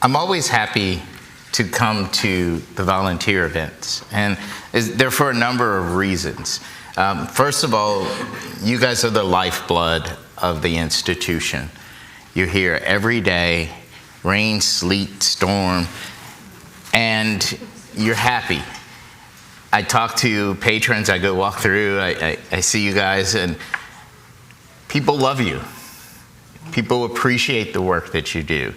I'm always happy to come to the volunteer events, and they're for a number of reasons. First of all, you guys are the lifeblood of the institution. You're here every day, rain, sleet, storm, and you're happy. I talk to patrons, I go walk through, I see you guys, and people love you. People appreciate the work that you do.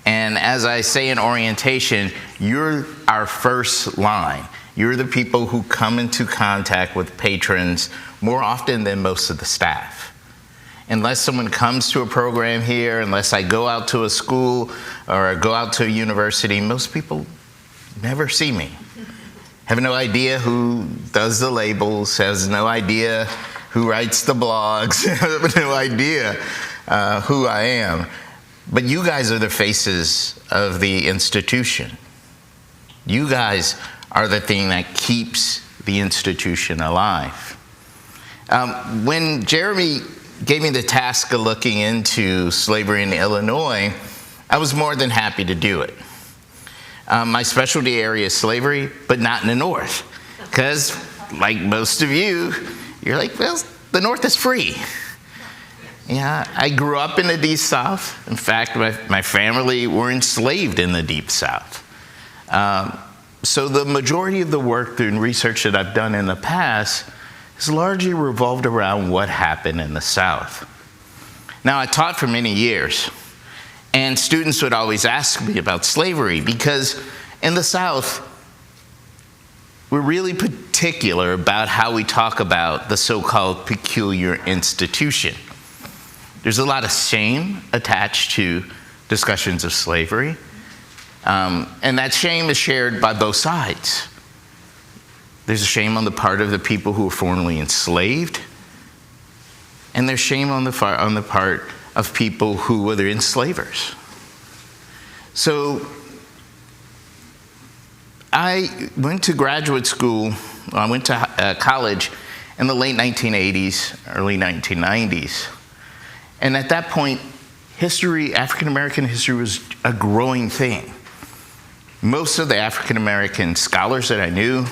And as I say in orientation, you're our first line. You're the people who come into contact with patrons more often than most of the staff. Unless someone comes to a program here, unless I go out to a school or go out to a university, most people never see me. Have no idea who does the labels, has no idea who writes the blogs, have no idea who I am. But you guys are the faces of the institution. You guys are the thing that keeps the institution alive. When Jeremy gave me the task of looking into slavery in Illinois, I was more than happy to do it. My specialty area is slavery, but not in the North. Because, like most of you, you're like, well, the North is free. Yeah, I grew up in the Deep South. In fact, my family were enslaved in the Deep South. So the majority of the work and research that I've done in the past has largely revolved around what happened in the South. Now, I taught for many years, and students would always ask me about slavery because in the South, we're really particular about how we talk about the so-called peculiar institution. There's a lot of shame attached to discussions of slavery, and that shame is shared by both sides. There's a shame on the part of the people who were formerly enslaved, and there's shame on the part of people who were the enslavers. So I went to graduate school, I went to college in the late 1980s, early 1990s. And at that point, history, African-American history was a growing thing. Most of the African-American scholars that I knew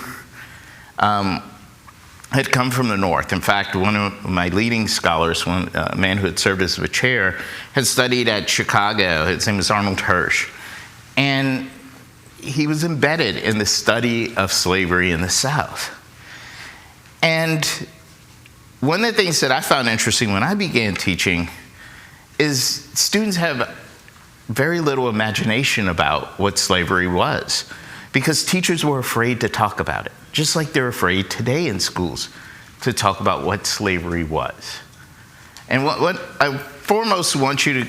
had come from the North. In fact, one of my leading scholars, a man who had served as a chair, had studied at Chicago. His name was Arnold Hirsch. And he was embedded in the study of slavery in the South. And one of the things that I found interesting when I began teaching is students have very little imagination about what slavery was because teachers were afraid to talk about it, just like they're afraid today in schools to talk about what slavery was. And what I foremost want you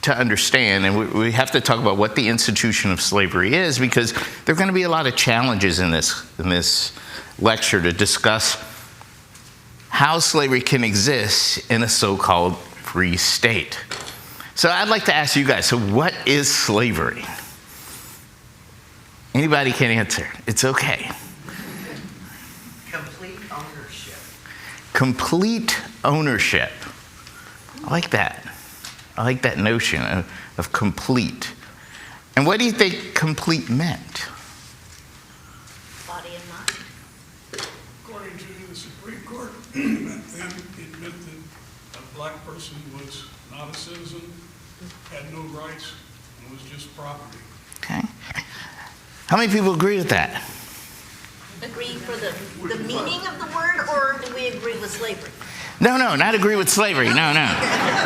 to understand, and we have to talk about what the institution of slavery is because there are going to be a lot of challenges in this lecture to discuss how slavery can exist in a so-called free state. So I'd like to ask you guys, so what is slavery? Anybody can answer. It's okay. Complete ownership. Complete ownership. I like that. I like that notion of complete. And what do you think complete meant? Body and mind. According to the Supreme Court, back then, it meant that a black person was not a citizen, had no rights, and was just property. Okay. How many people agree with that? Agree for the meaning of the word, or do we agree with slavery? No, not agree with slavery. No.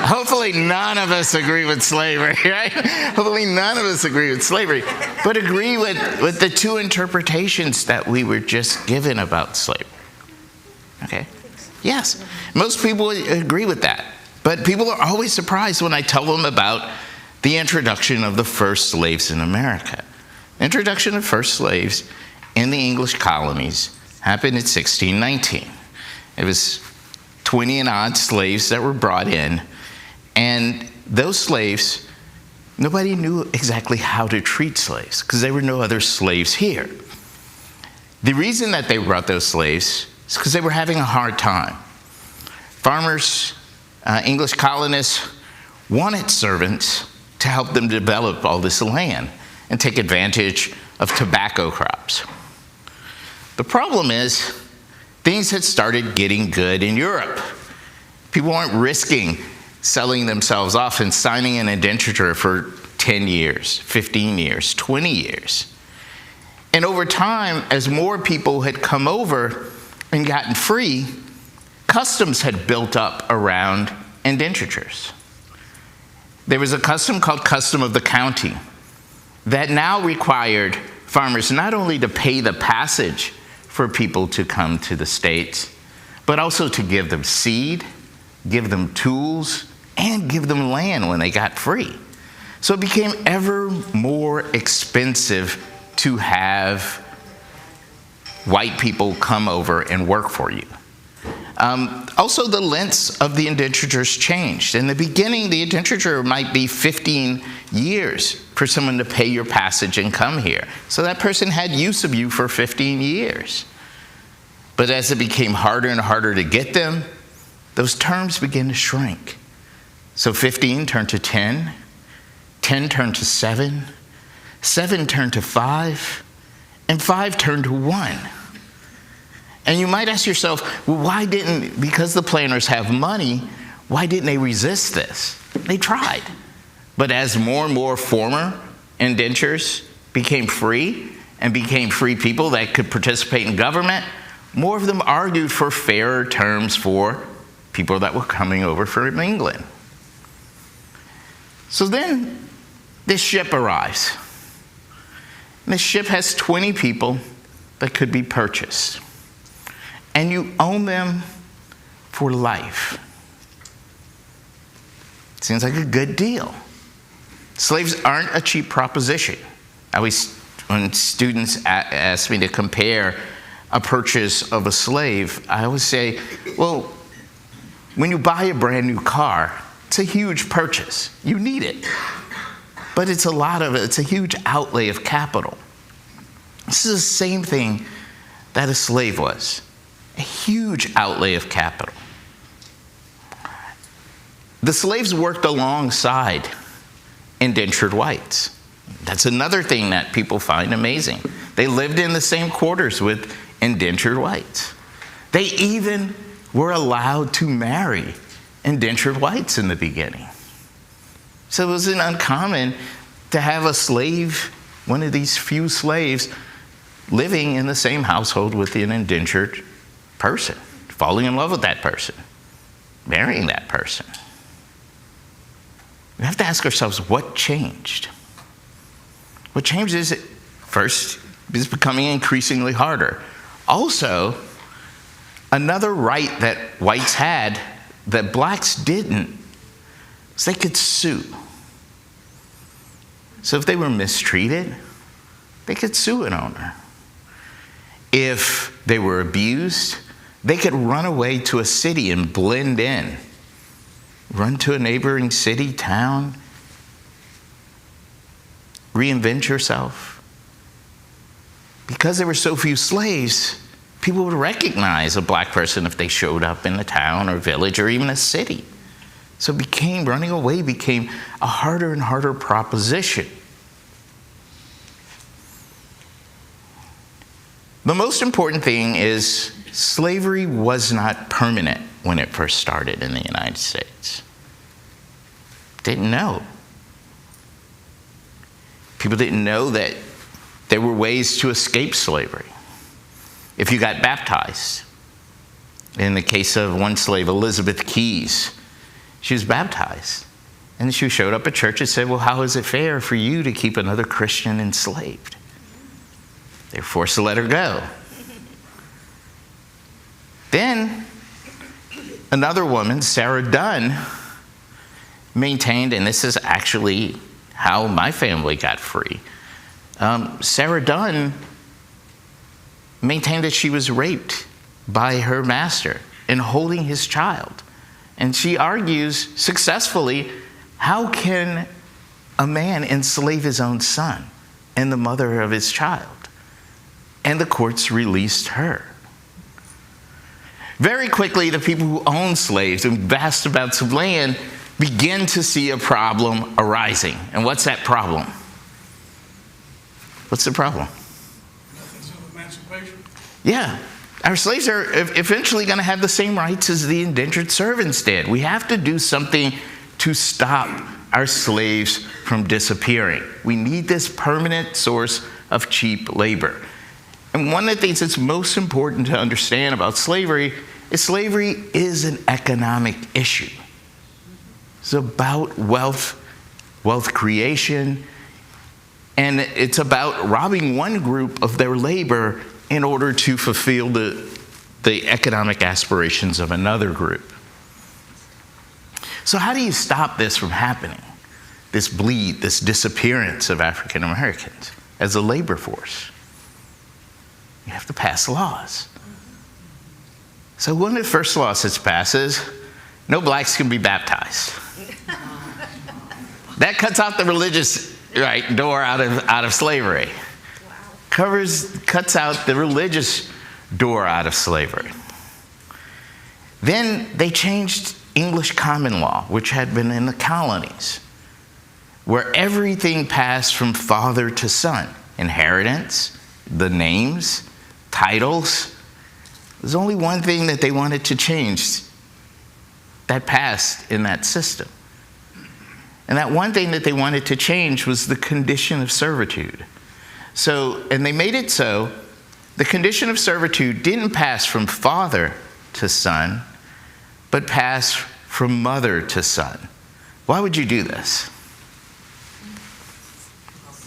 Hopefully none of us agree with slavery, right? Hopefully none of us agree with slavery, but agree with the two interpretations that we were just given about slavery. Okay? Yes, most people agree with that, but people are always surprised when I tell them about the introduction of the first slaves in America. The introduction of first slaves in the English colonies happened in 1619. It was 20 and odd slaves that were brought in, and those slaves, nobody knew exactly how to treat slaves because there were no other slaves here. The reason that they brought those slaves is because they were having a hard time. Farmers, English colonists wanted servants to help them develop all this land. and take advantage of tobacco crops. The problem is, things had started getting good in Europe. People weren't risking selling themselves off and signing an indenture for 10 years, 15 years, 20 years. And over time, as more people had come over and gotten free, customs had built up around indentures. There was a custom called custom of the county that now required farmers not only to pay the passage for people to come to the States, but also to give them seed, give them tools, and give them land when they got free. So it became ever more expensive to have white people come over and work for you. Also, the lengths of the indentures changed. In the beginning, the indenture might be 15 years for someone to pay your passage and come here. So that person had use of you for 15 years. But as it became harder and harder to get them, those terms began to shrink. So 15 turned to 10, 10 turned to 7, 7 turned to 5, and 5 turned to 1. And you might ask yourself, well, because the planters have money, why didn't they resist this? They tried. But as more and more former indentures became free and became free people that could participate in government, more of them argued for fairer terms for people that were coming over from England. So then this ship arrives. And this ship has 20 people that could be purchased. And you own them for life. Seems like a good deal. Slaves aren't a cheap proposition. When students ask me to compare a purchase of a slave, I always say, well, when you buy a brand new car, it's a huge purchase. You need it. But it's a huge outlay of capital. This is the same thing that a slave was. A huge outlay of capital. The slaves worked alongside indentured whites. That's another thing that people find amazing. They lived in the same quarters with indentured whites. They even were allowed to marry indentured whites in the beginning. So it wasn't uncommon to have a slave, one of these few slaves, living in the same household with an indentured person, falling in love with that person, marrying that person. We have to ask ourselves, what changed? What changed is, first, it's becoming increasingly harder. Also, another right that whites had that blacks didn't is they could sue. So if they were mistreated, they could sue an owner. If they were abused, they could run away to a city and blend in. Run to a neighboring city, town, reinvent yourself. Because there were so few slaves, people would recognize a black person if they showed up in a town or village or even a city. So running away became a harder and harder proposition. The most important thing is slavery was not permanent when it first started in the United States. Didn't know. People didn't know that there were ways to escape slavery. If you got baptized, in the case of one slave, Elizabeth Keys, she was baptized. And she showed up at church and said, well, how is it fair for you to keep another Christian enslaved? They were forced to let her go. Then, another woman, Sarah Dunn, maintained, and this is actually how my family got free. Sarah Dunn maintained that she was raped by her master in holding his child. And she argues successfully, how can a man enslave his own son and the mother of his child? And the courts released her. Very quickly, the people who owned slaves and vast amounts of land began to see a problem arising. And what's that problem? What's the problem? Methods of emancipation. Yeah. Our slaves are eventually going to have the same rights as the indentured servants did. We have to do something to stop our slaves from disappearing. We need this permanent source of cheap labor. And one of the things that's most important to understand about slavery is an economic issue. It's about wealth creation, and it's about robbing one group of their labor in order to fulfill the economic aspirations of another group. So how do you stop this from happening? This bleed, this disappearance of African Americans as a labor force? You have to pass laws. So one of the first laws that's passed is no blacks can be baptized. That cuts out the religious door out of slavery. Cuts out the religious door out of slavery. Then they changed English common law, which had been in the colonies, where everything passed from father to son. Inheritance, the names, titles. There's only one thing that they wanted to change that passed in that system. And that one thing that they wanted to change was the condition of servitude. And they made it so the condition of servitude didn't pass from father to son, but passed from mother to son. Why would you do this?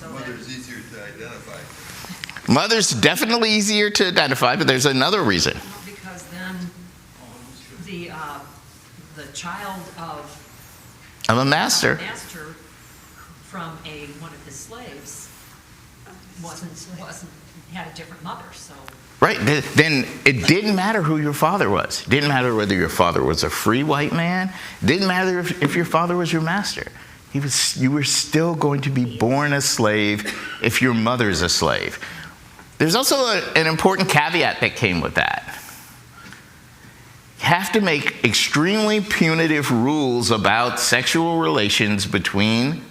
Mother's easier to identify. Mother's definitely easier to identify, but there's another reason. Because then the child of a master from one of his slaves had a different mother. So right, then it didn't matter who your father was. It didn't matter whether your father was a free white man. It didn't matter if your father was your master. You were still going to be born a slave if your mother's a slave. There's also an important caveat that came with that. You have to make extremely punitive rules about sexual relations between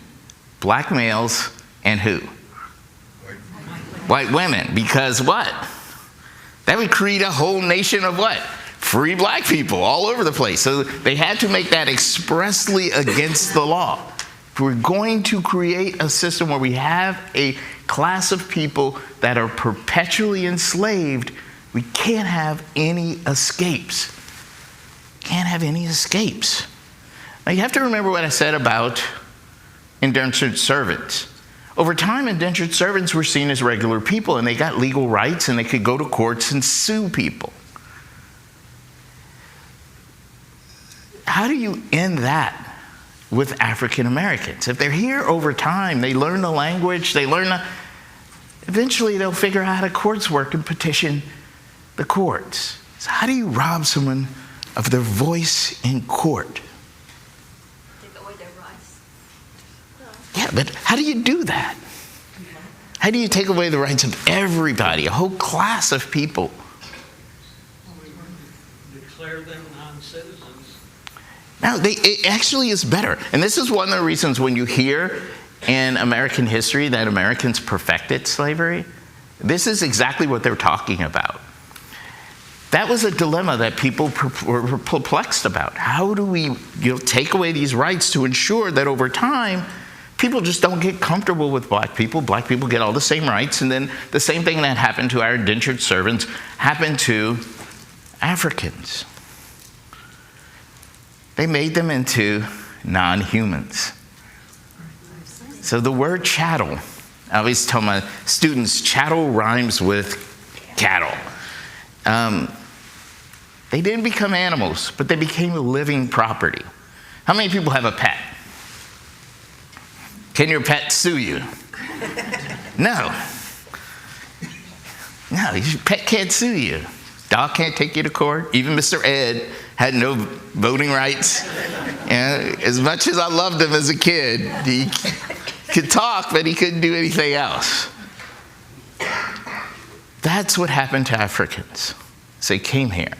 black males and who? White women. Because what? That would create a whole nation of what? Free black people all over the place. So they had to make that expressly against the law. If we're going to create a system where we have a class of people that are perpetually enslaved, we can't have any escapes. Can't have any escapes. Now you have to remember what I said about indentured servants. Over time, indentured servants were seen as regular people, and they got legal rights, and they could go to courts and sue people. How do you end that with African Americans? If they're here over time, they learn the language, eventually they'll figure out how courts work and petition the courts. So how do you rob someone of their voice in court? Take away their rights. Yeah, but how do you do that? How do you take away the rights of everybody, a whole class of people? Declare them non-citizens. Now, it actually is better. And this is one of the reasons when you hear in American history that Americans perfected slavery, this is exactly what they're talking about. That was a dilemma that people were perplexed about. How do we take away these rights to ensure that over time, people just don't get comfortable with black people. Black people get all the same rights, and then the same thing that happened to our indentured servants happened to Africans. They made them into non-humans. So the word chattel, I always tell my students, chattel rhymes with cattle. They didn't become animals, but they became a living property. How many people have a pet? Can your pet sue you? No. No, your pet can't sue you. Dog can't take you to court. Even Mr. Ed had no voting rights. And as much as I loved him as a kid, he could talk, but he couldn't do anything else. That's what happened to Africans as they came here.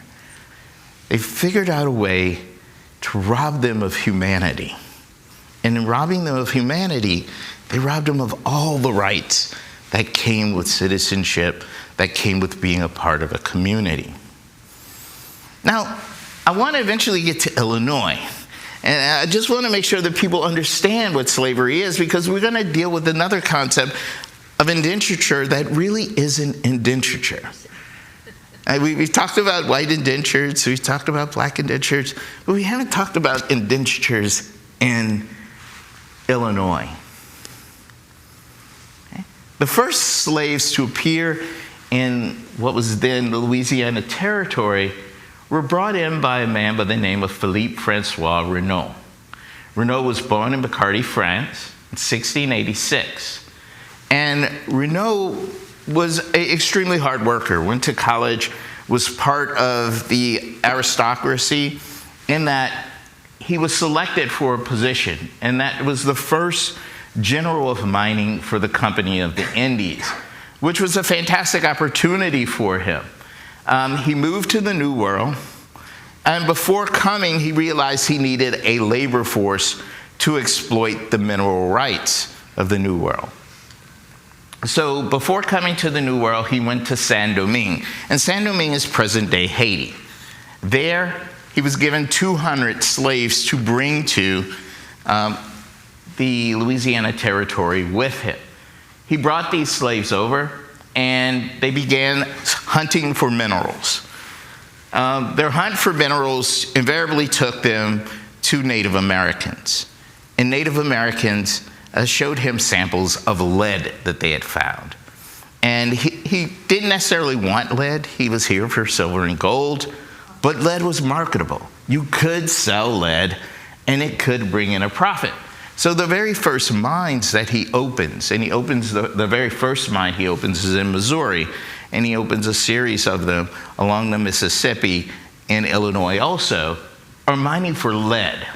They figured out a way to rob them of humanity. And in robbing them of humanity, they robbed them of all the rights that came with citizenship, that came with being a part of a community. Now, I want to eventually get to Illinois. And I just want to make sure that people understand what slavery is, because we're going to deal with another concept of indenture that really isn't indenture. We've talked about white indentures, we've talked about black indentures, but we haven't talked about indentures in Illinois. Okay? The first slaves to appear in what was then the Louisiana Territory were brought in by a man by the name of Philippe Francois Renaud. Renaud was born in Picardy, France in 1686. And Renaud was an extremely hard worker, went to college, was part of the aristocracy in that he was selected for a position, and that was the first general of mining for the Company of the Indies, which was a fantastic opportunity for him. He moved to the New World, and before coming, he realized he needed a labor force to exploit the mineral rights of the New World. So before coming to the New World, he went to Saint-Domingue, and Saint-Domingue is present-day Haiti. There, he was given 200 slaves to bring to the Louisiana Territory with him. He brought these slaves over, and they began hunting for minerals. Their hunt for minerals invariably took them to Native Americans. And Native Americans showed him samples of lead that they had found. And he didn't necessarily want lead. He was here for silver and gold, but lead was marketable. You could sell lead, and it could bring in a profit. So the very first mines that he opens, and he opens the very first mine he opens is in Missouri, and he opens a series of them along the Mississippi and Illinois also, are mining for lead.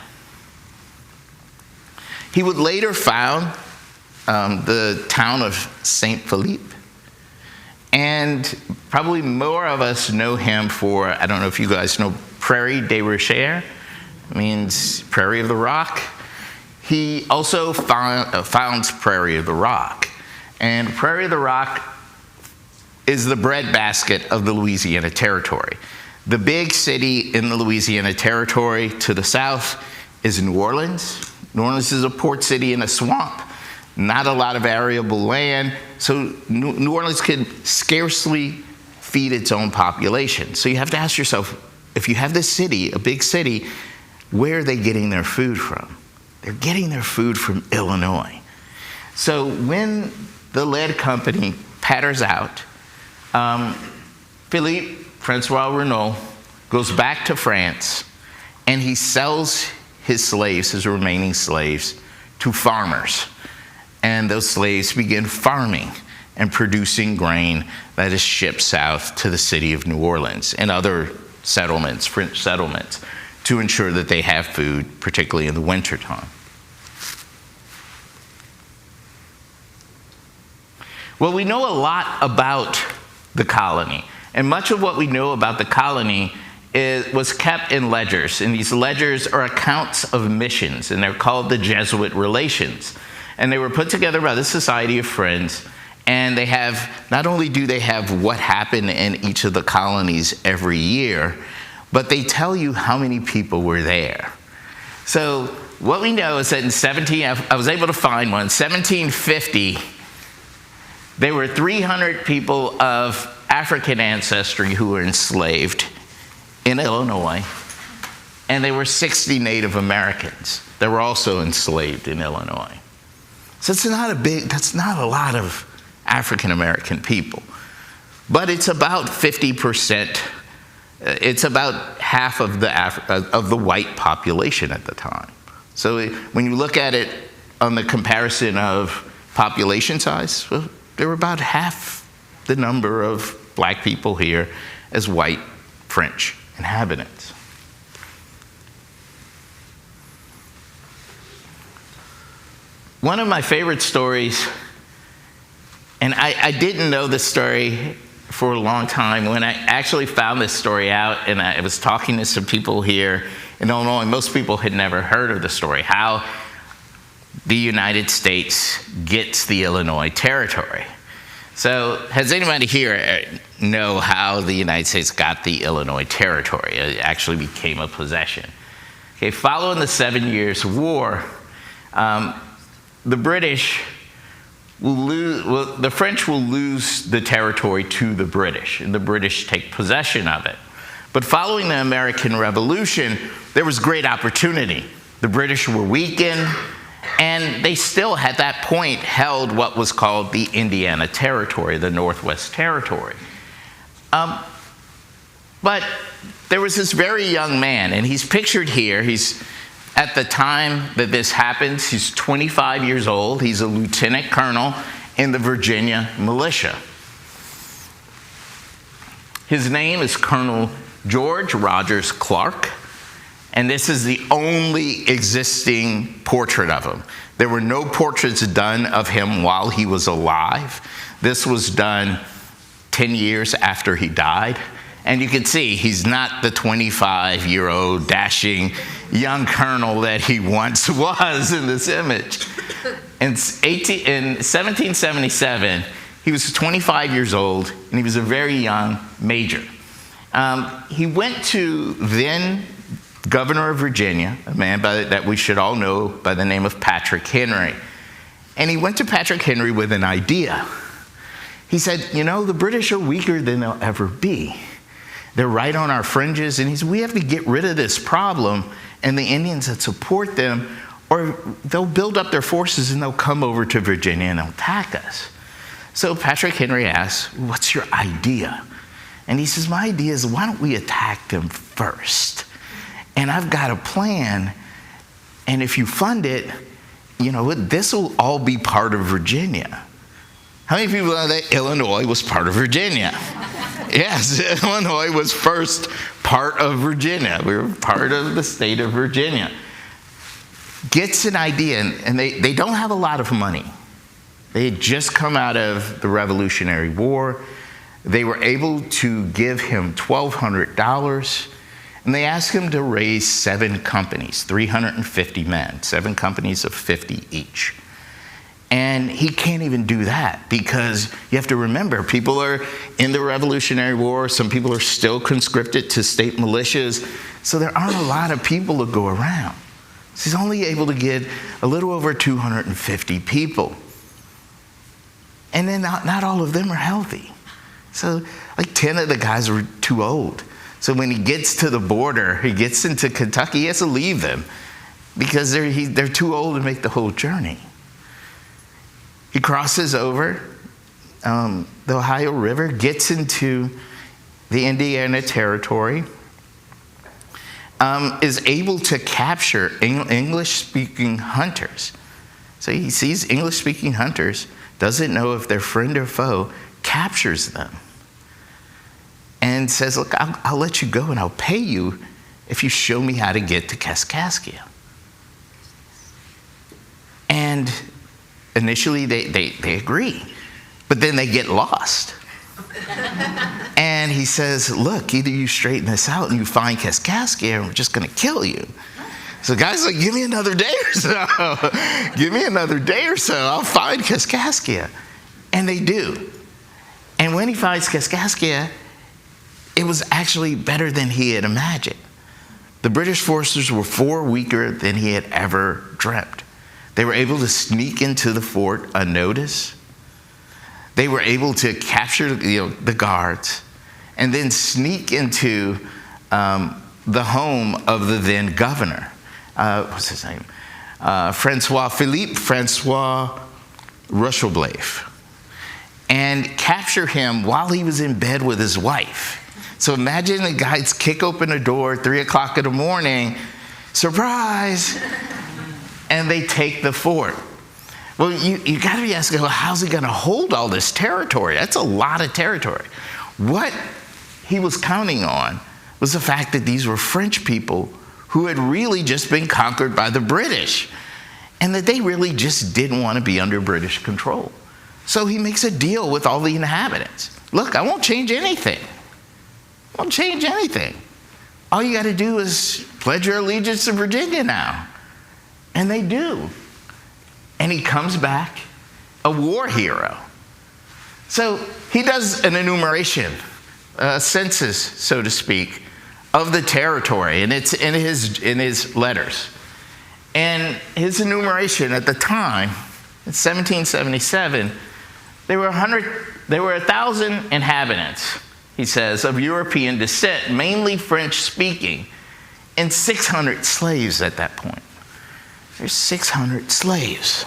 He would later found the town of St. Philippe, and probably more of us know him for, I don't know if you guys know Prairie des Rochers, means Prairie of the Rock. He also founds Prairie of the Rock. And Prairie of the Rock is the breadbasket of the Louisiana Territory. The big city in the Louisiana Territory to the south is New Orleans. New Orleans is a port city in a swamp, not a lot of arable land, so New Orleans could scarcely feed its own population. So you have to ask yourself, if you have this city, a big city, where are they getting their food from? They're getting their food from Illinois. So when the lead company patters out, Philippe Francois Renaud goes back to France, and he sells his slaves, his remaining slaves, to farmers. And those slaves begin farming and producing grain that is shipped south to the city of New Orleans and other settlements, French settlements, to ensure that they have food, particularly in the wintertime. Well, we know a lot about the colony, and much of what we know about the colony was kept in ledgers, and these ledgers are accounts of missions, and they're called the Jesuit Relations. And they were put together by the Society of Friends, and they have, not only do they have what happened in each of the colonies every year, but they tell you how many people were there. So what we know is that I was able to find one, 1750, there were 300 people of African ancestry who were enslaved in Illinois, and there were 60 Native Americans that were also enslaved in Illinois. So that's not a lot of African American people, but it's about 50%. It's about half of the white population at the time. So when you look at it on the comparison of population size, well, there were about half the number of black people here as white French inhabitants. One of my favorite stories, and I didn't know this story for a long time. When I actually found this story out, and I was talking to some people here in Illinois, most people had never heard of the story, how the United States gets the Illinois Territory. So has anybody here know how the United States got the Illinois Territory? It actually became a possession. Okay, following the 7 Years' War, the British the French will lose the territory to the British, and the British take possession of it. But following the American Revolution, there was great opportunity. The British were weakened, and they still, at that point, held what was called the Indiana Territory, the Northwest Territory. But there was this very young man, and he's pictured here. He's, at the time that this happens, he's 25 years old. He's a lieutenant colonel in the Virginia militia. His name is Colonel George Rogers Clark, and this is the only existing portrait of him. There were no portraits done of him while he was alive. This was done 10 years after he died. And you can see he's not the 25-year-old dashing young colonel that he once was in this image. In 1777, he was 25 years old, and he was a very young major. He went to then governor of Virginia, a man that we should all know by the name of Patrick Henry. And he went to Patrick Henry with an idea. He said, you know, the British are weaker than they'll ever be. They're right on our fringes, and he said, we have to get rid of this problem and the Indians that support them, or they'll build up their forces and they'll come over to Virginia and they'll attack us. So Patrick Henry asks, what's your idea? And he says, my idea is, why don't we attack them first? And I've got a plan, and if you fund it, you know, this will all be part of Virginia. How many people know that Illinois was part of Virginia? Yes, Illinois was first part of Virginia. We were part of the state of Virginia. Gets an idea, and they don't have a lot of money. They had just come out of the Revolutionary War. They were able to give him $1,200, and they asked him to raise 7 companies, 350 men, 7 companies of 50 each. And he can't even do that, because you have to remember, people are in the Revolutionary War. Some people are still conscripted to state militias. So there aren't a lot of people to go around. So he's only able to get a little over 250 people. And then not all of them are healthy. So like 10 of the guys were too old. So when he gets to the border, he gets into Kentucky, he has to leave them because they're too old to make the whole journey. He crosses over the Ohio River, gets into the Indiana Territory, is able to capture English-speaking hunters. So he sees English-speaking hunters, doesn't know if they're friend or foe, captures them, and says, look, I'll let you go and I'll pay you if you show me how to get to Kaskaskia. And initially, they agree, but then they get lost. And he says, look, either you straighten this out and you find Kaskaskia, and we're just going to kill you. So the guy's like, give me another day or so. Give me another day or so. I'll find Kaskaskia. And they do. And when he finds Kaskaskia, it was actually better than he had imagined. The British forces were far weaker than he had ever dreamt. They were able to sneak into the fort unnoticed. They were able to capture the guards and then sneak into the home of the then governor. What's his name? Philippe Francois Rocheblaise. And capture him while he was in bed with his wife. So imagine the guys kick open the door 3 o'clock in the morning, surprise, and they take the fort. Well, you got to be asking, well, how's he going to hold all this territory? That's a lot of territory. What he was counting on was the fact that these were French people who had really just been conquered by the British, and that they really just didn't want to be under British control. So he makes a deal with all the inhabitants. Look, I won't change anything. I won't change anything. All you got to do is pledge your allegiance to Virginia now. And they do. And he comes back a war hero. So he does an enumeration, a census, so to speak, of the territory, and it's in his letters. And his enumeration at the time, in 1777, there were 1,000 inhabitants, he says, of European descent, mainly French-speaking, and 600 slaves at that point. There's 600 slaves.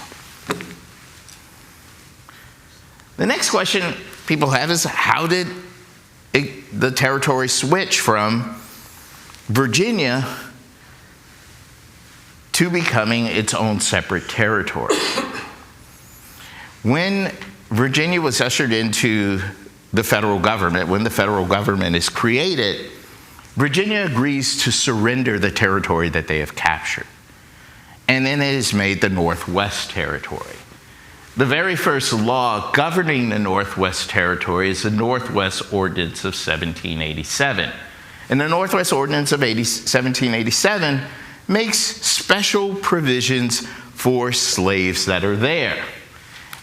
The next question people have is, how did the territory switch from Virginia to becoming its own separate territory? When Virginia was ushered into the federal government, when the federal government is created, Virginia agrees to surrender the territory that they have captured. And then it is made the Northwest Territory. The very first law governing the Northwest Territory is the Northwest Ordinance of 1787. And the Northwest Ordinance of 1787 makes special provisions for slaves that are there.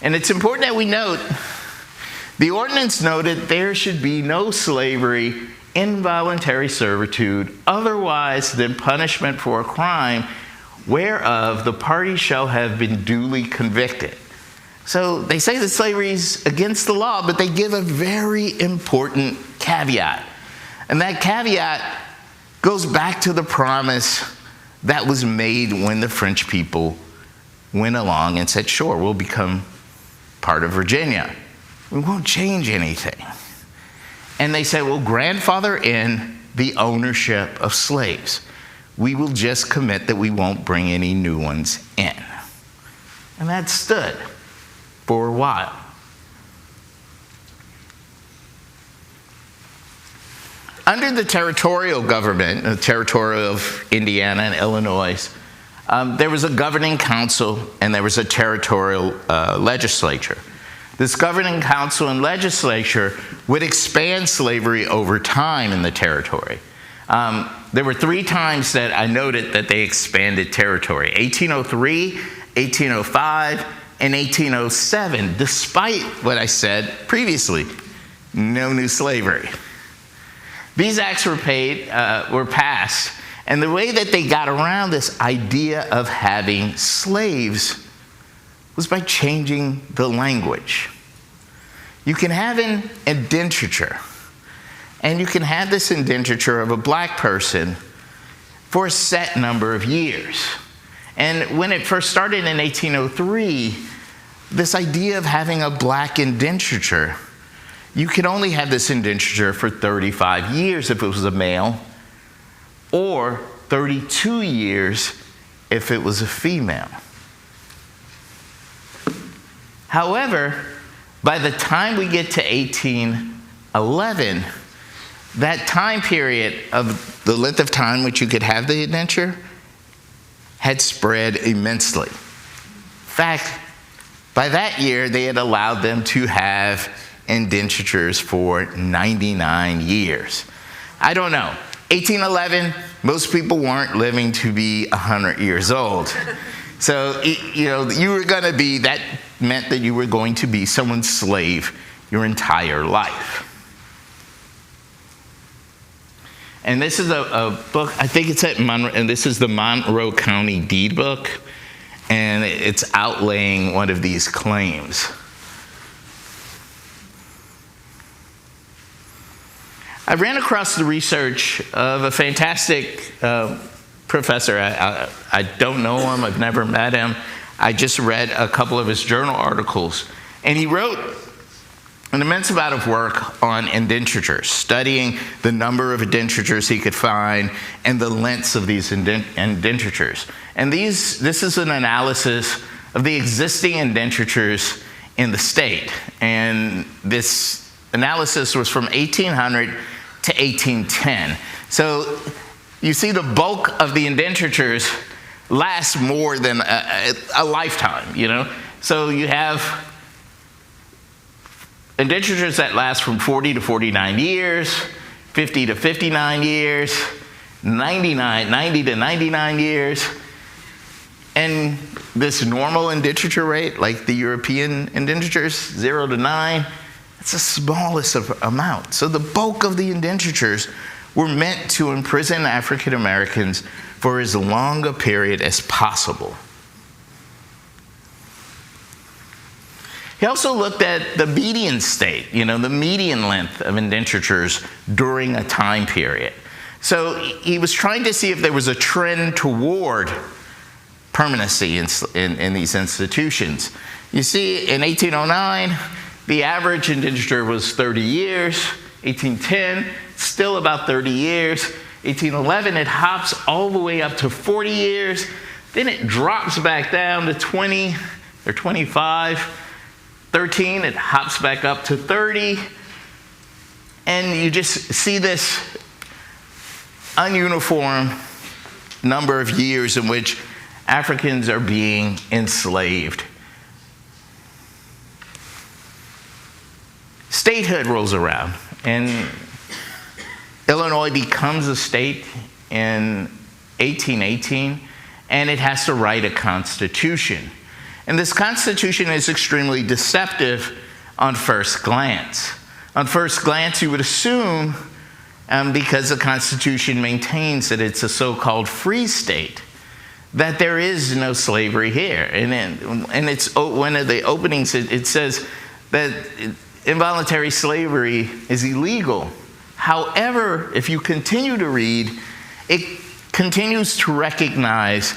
And it's important that we note, the ordinance noted there should be no slavery, involuntary servitude, otherwise than punishment for a crime whereof the party shall have been duly convicted. So they say that slavery is against the law, but they give a very important caveat. And that caveat goes back to the promise that was made when the French people went along and said, sure, we'll become part of Virginia. We won't change anything. And they said, we'll grandfather in the ownership of slaves. We will just commit that we won't bring any new ones in. And that stood for a while. Under the territorial government, the territory of Indiana and Illinois, there was a governing council and there was a territorial legislature. This governing council and legislature would expand slavery over time in the territory. There were 3 times that I noted that they expanded territory: 1803, 1805, and 1807, despite what I said previously, no new slavery. These acts were passed, and the way that they got around this idea of having slaves was by changing the language. You can have an indenture, and you can have this indenture of a black person for a set number of years. And when it first started in 1803, this idea of having a black indenture, you could only have this indenture for 35 years if it was a male, or 32 years if it was a female. However, by the time we get to 1811, that time period of the length of time which you could have the indenture had spread immensely. In fact, by that year, they had allowed them to have indentures for 99 years. I don't know. 1811, most people weren't living to be 100 years old. So, you were going to be, that meant that you were going to be someone's slave your entire life. And this is a book, I think it's at Monroe, and this is the Monroe County Deed Book, and it's outlaying one of these claims. I ran across the research of a fantastic professor. I don't know him, I've never met him. I just read a couple of his journal articles, and he wrote an immense amount of work on indentures, studying the number of indentures he could find and the lengths of these indentures. And this is an analysis of the existing indentures in the state. And this analysis was from 1800 to 1810. So you see the bulk of the indentures last more than a lifetime, So you have indentures that last from 40 to 49 years, 50 to 59 years, 90 to 99 years. And this normal indenture rate, like the European indentures, 0 to 9, It's the smallest amount. So the bulk of the indentures were meant to imprison African Americans for as long a period as possible. He also looked at the median state, the median length of indentures during a time period. So he was trying to see if there was a trend toward permanency in these institutions. You see, in 1809, the average indenture was 30 years. 1810, still about 30 years. 1811, it hops all the way up to 40 years. Then it drops back down to 20 or 25. 13, it hops back up to 30. And you just see this ununiform number of years in which Africans are being enslaved. Statehood rolls around, and Illinois becomes a state in 1818, and it has to write a constitution. And this constitution is extremely deceptive on first glance. On first glance, you would assume, because the Constitution maintains that it's a so-called free state, that there is no slavery here. And it's one of the openings, it says that involuntary slavery is illegal. However, if you continue to read, it continues to recognize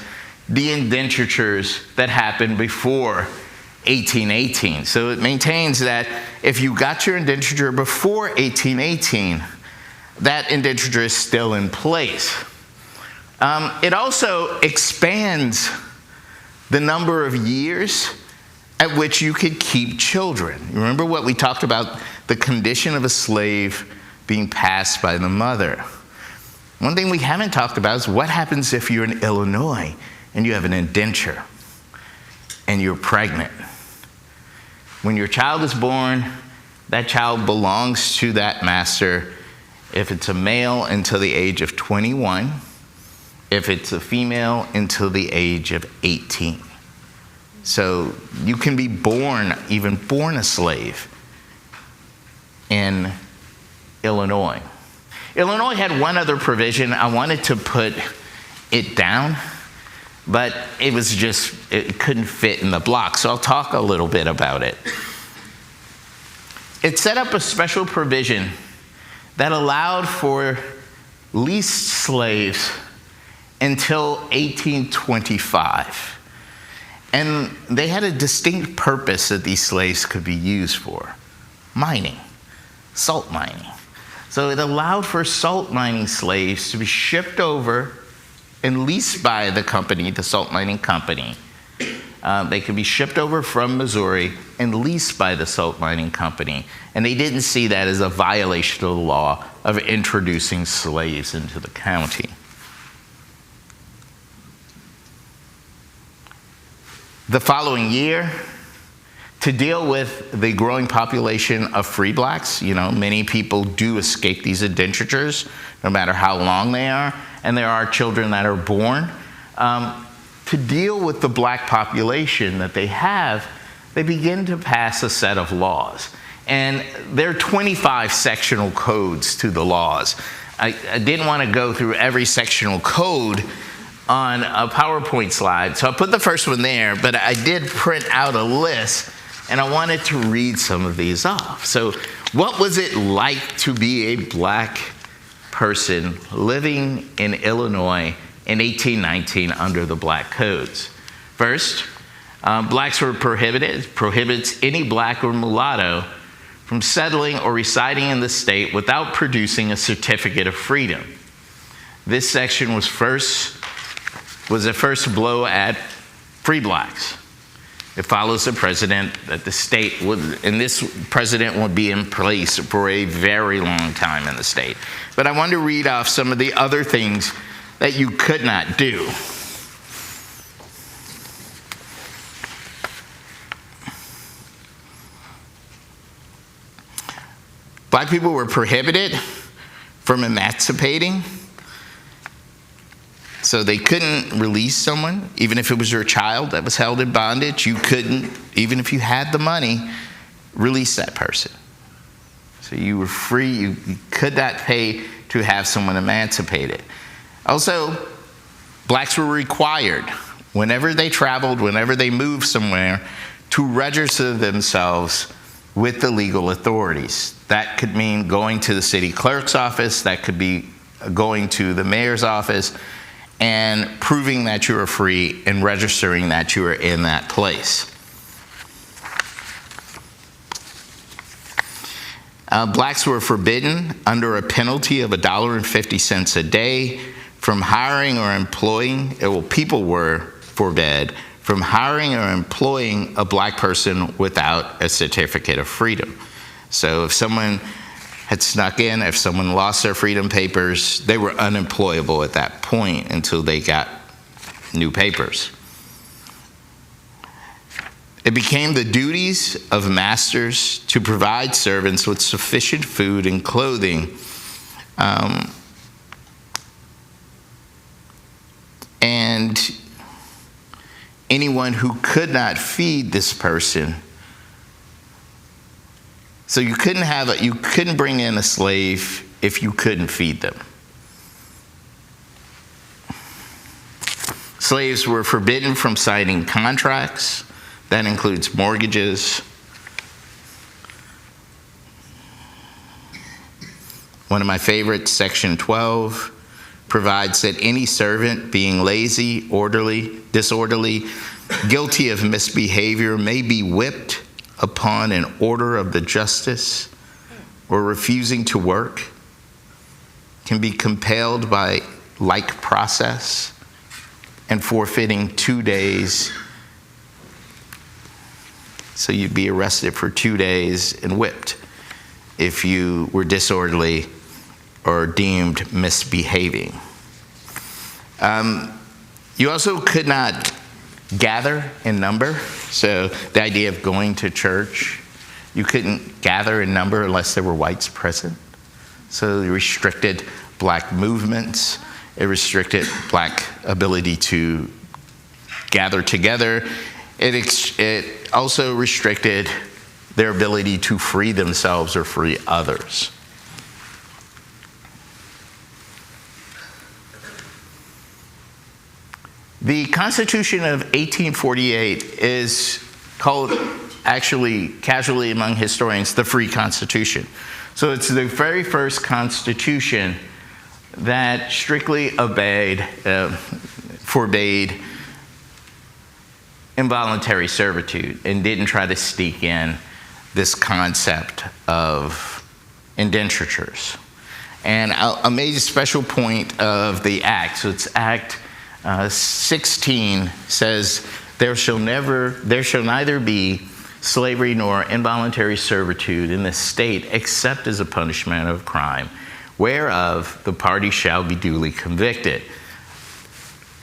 the indentures that happened before 1818. So it maintains that if you got your indenture before 1818, that indenture is still in place. It also expands the number of years at which you could keep children. Remember what we talked about, the condition of a slave being passed by the mother. One thing we haven't talked about is what happens if you're in Illinois and you have an indenture and you're pregnant. When your child is born, that child belongs to that master. If it's a male, until the age of 21. If it's a female, until the age of 18. So you can be born a slave in Illinois. Illinois had one other provision. I wanted to put it down, but it couldn't fit in the block, so I'll talk a little bit about it. It set up a special provision that allowed for leased slaves until 1825. And they had a distinct purpose that these slaves could be used for: mining, salt mining. So it allowed for salt mining slaves to be shipped over and leased by the company, the salt mining company. They could be shipped over from Missouri and leased by the salt mining company. And they didn't see that as a violation of the law of introducing slaves into the county. The following year, to deal with the growing population of free blacks, many people do escape these indentures, no matter how long they are, and there are children that are born. To deal with the black population that they have, they begin to pass a set of laws. And there are 25 sectional codes to the laws. I didn't want to go through every sectional code on a PowerPoint slide, so I put the first one there, but I did print out a list, and I wanted to read some of these off. So what was it like to be a black person living in Illinois in 1819 under the black codes? First, blacks were prohibited. It prohibits any black or mulatto from settling or residing in the state without producing a certificate of freedom. This section was a first blow at free blacks. It follows the president that the state would, and this president would be in place for a very long time in the state. But I wanted to read off some of the other things that you could not do. Black people were prohibited from emancipating. So they couldn't release someone, even if it was your child that was held in bondage. You couldn't, even if you had the money, release that person. So you were free. You could not pay to have someone emancipated. Also, blacks were required, whenever they traveled, whenever they moved somewhere, to register themselves with the legal authorities. That could mean going to the city clerk's office. That could be going to the mayor's office and proving that you are free and registering that you are in that place. Blacks were forbidden under a penalty of $1.50 a day from hiring or employing, people were forbid from hiring or employing a black person without a certificate of freedom. So if someone had snuck in, if someone lost their freedom papers, they were unemployable at that point until they got new papers. It became the duties of masters to provide servants with sufficient food and clothing, and anyone who could not feed this person. So you couldn't bring in a slave if you couldn't feed them. Slaves were forbidden from signing contracts. That includes mortgages. One of my favorites, Section 12, provides that any servant being lazy, disorderly, guilty of misbehavior may be whipped upon an order of the justice, or refusing to work can be compelled by like process and forfeiting 2 days. So you'd be arrested for 2 days and whipped if you were disorderly or deemed misbehaving. You also could not gather in number. So the idea of going to church, you couldn't gather in number unless there were whites present. So it restricted black movements. It restricted black ability to gather together. It also restricted their ability to free themselves or free others. The Constitution of 1848 is called, actually, casually among historians, the Free Constitution. So it's the very first constitution that strictly forbade involuntary servitude and didn't try to sneak in this concept of indentures. And a major special point of the Act, so it's Act 16, says there shall neither be slavery nor involuntary servitude in the state except as a punishment of crime, whereof the party shall be duly convicted.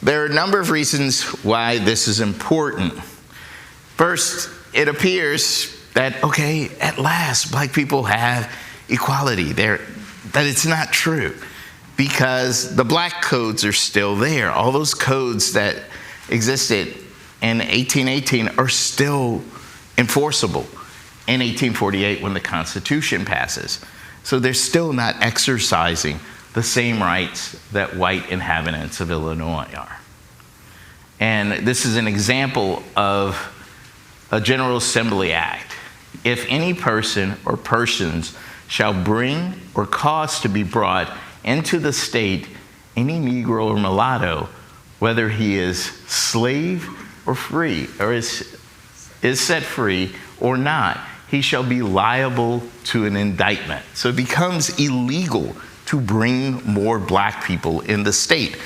There are a number of reasons why this is important. First, it appears that, okay, at last, black people have equality. That it's not true, because the black codes are still there. All those codes that existed in 1818 are still enforceable in 1848 when the Constitution passes. So they're still not exercising the same rights that white inhabitants of Illinois are. And this is an example of a General Assembly Act. If any person or persons shall bring or cause to be brought into the state any Negro or mulatto, whether he is slave or free, or is set free or not, he shall be liable to an indictment. So it becomes illegal to bring more black people in the state.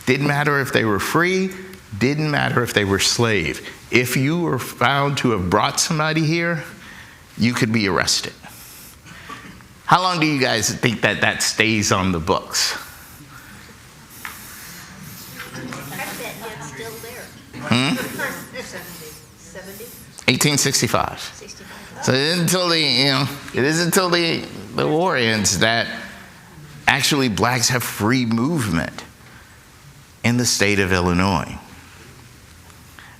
Didn't matter if they were free, didn't matter if they were slave. If you were found to have brought somebody here, you could be arrested. How long do you guys think that stays on the books? I bet it's still there. 70? 1865. 65. So it isn't until the war ends that actually blacks have free movement in the state of Illinois.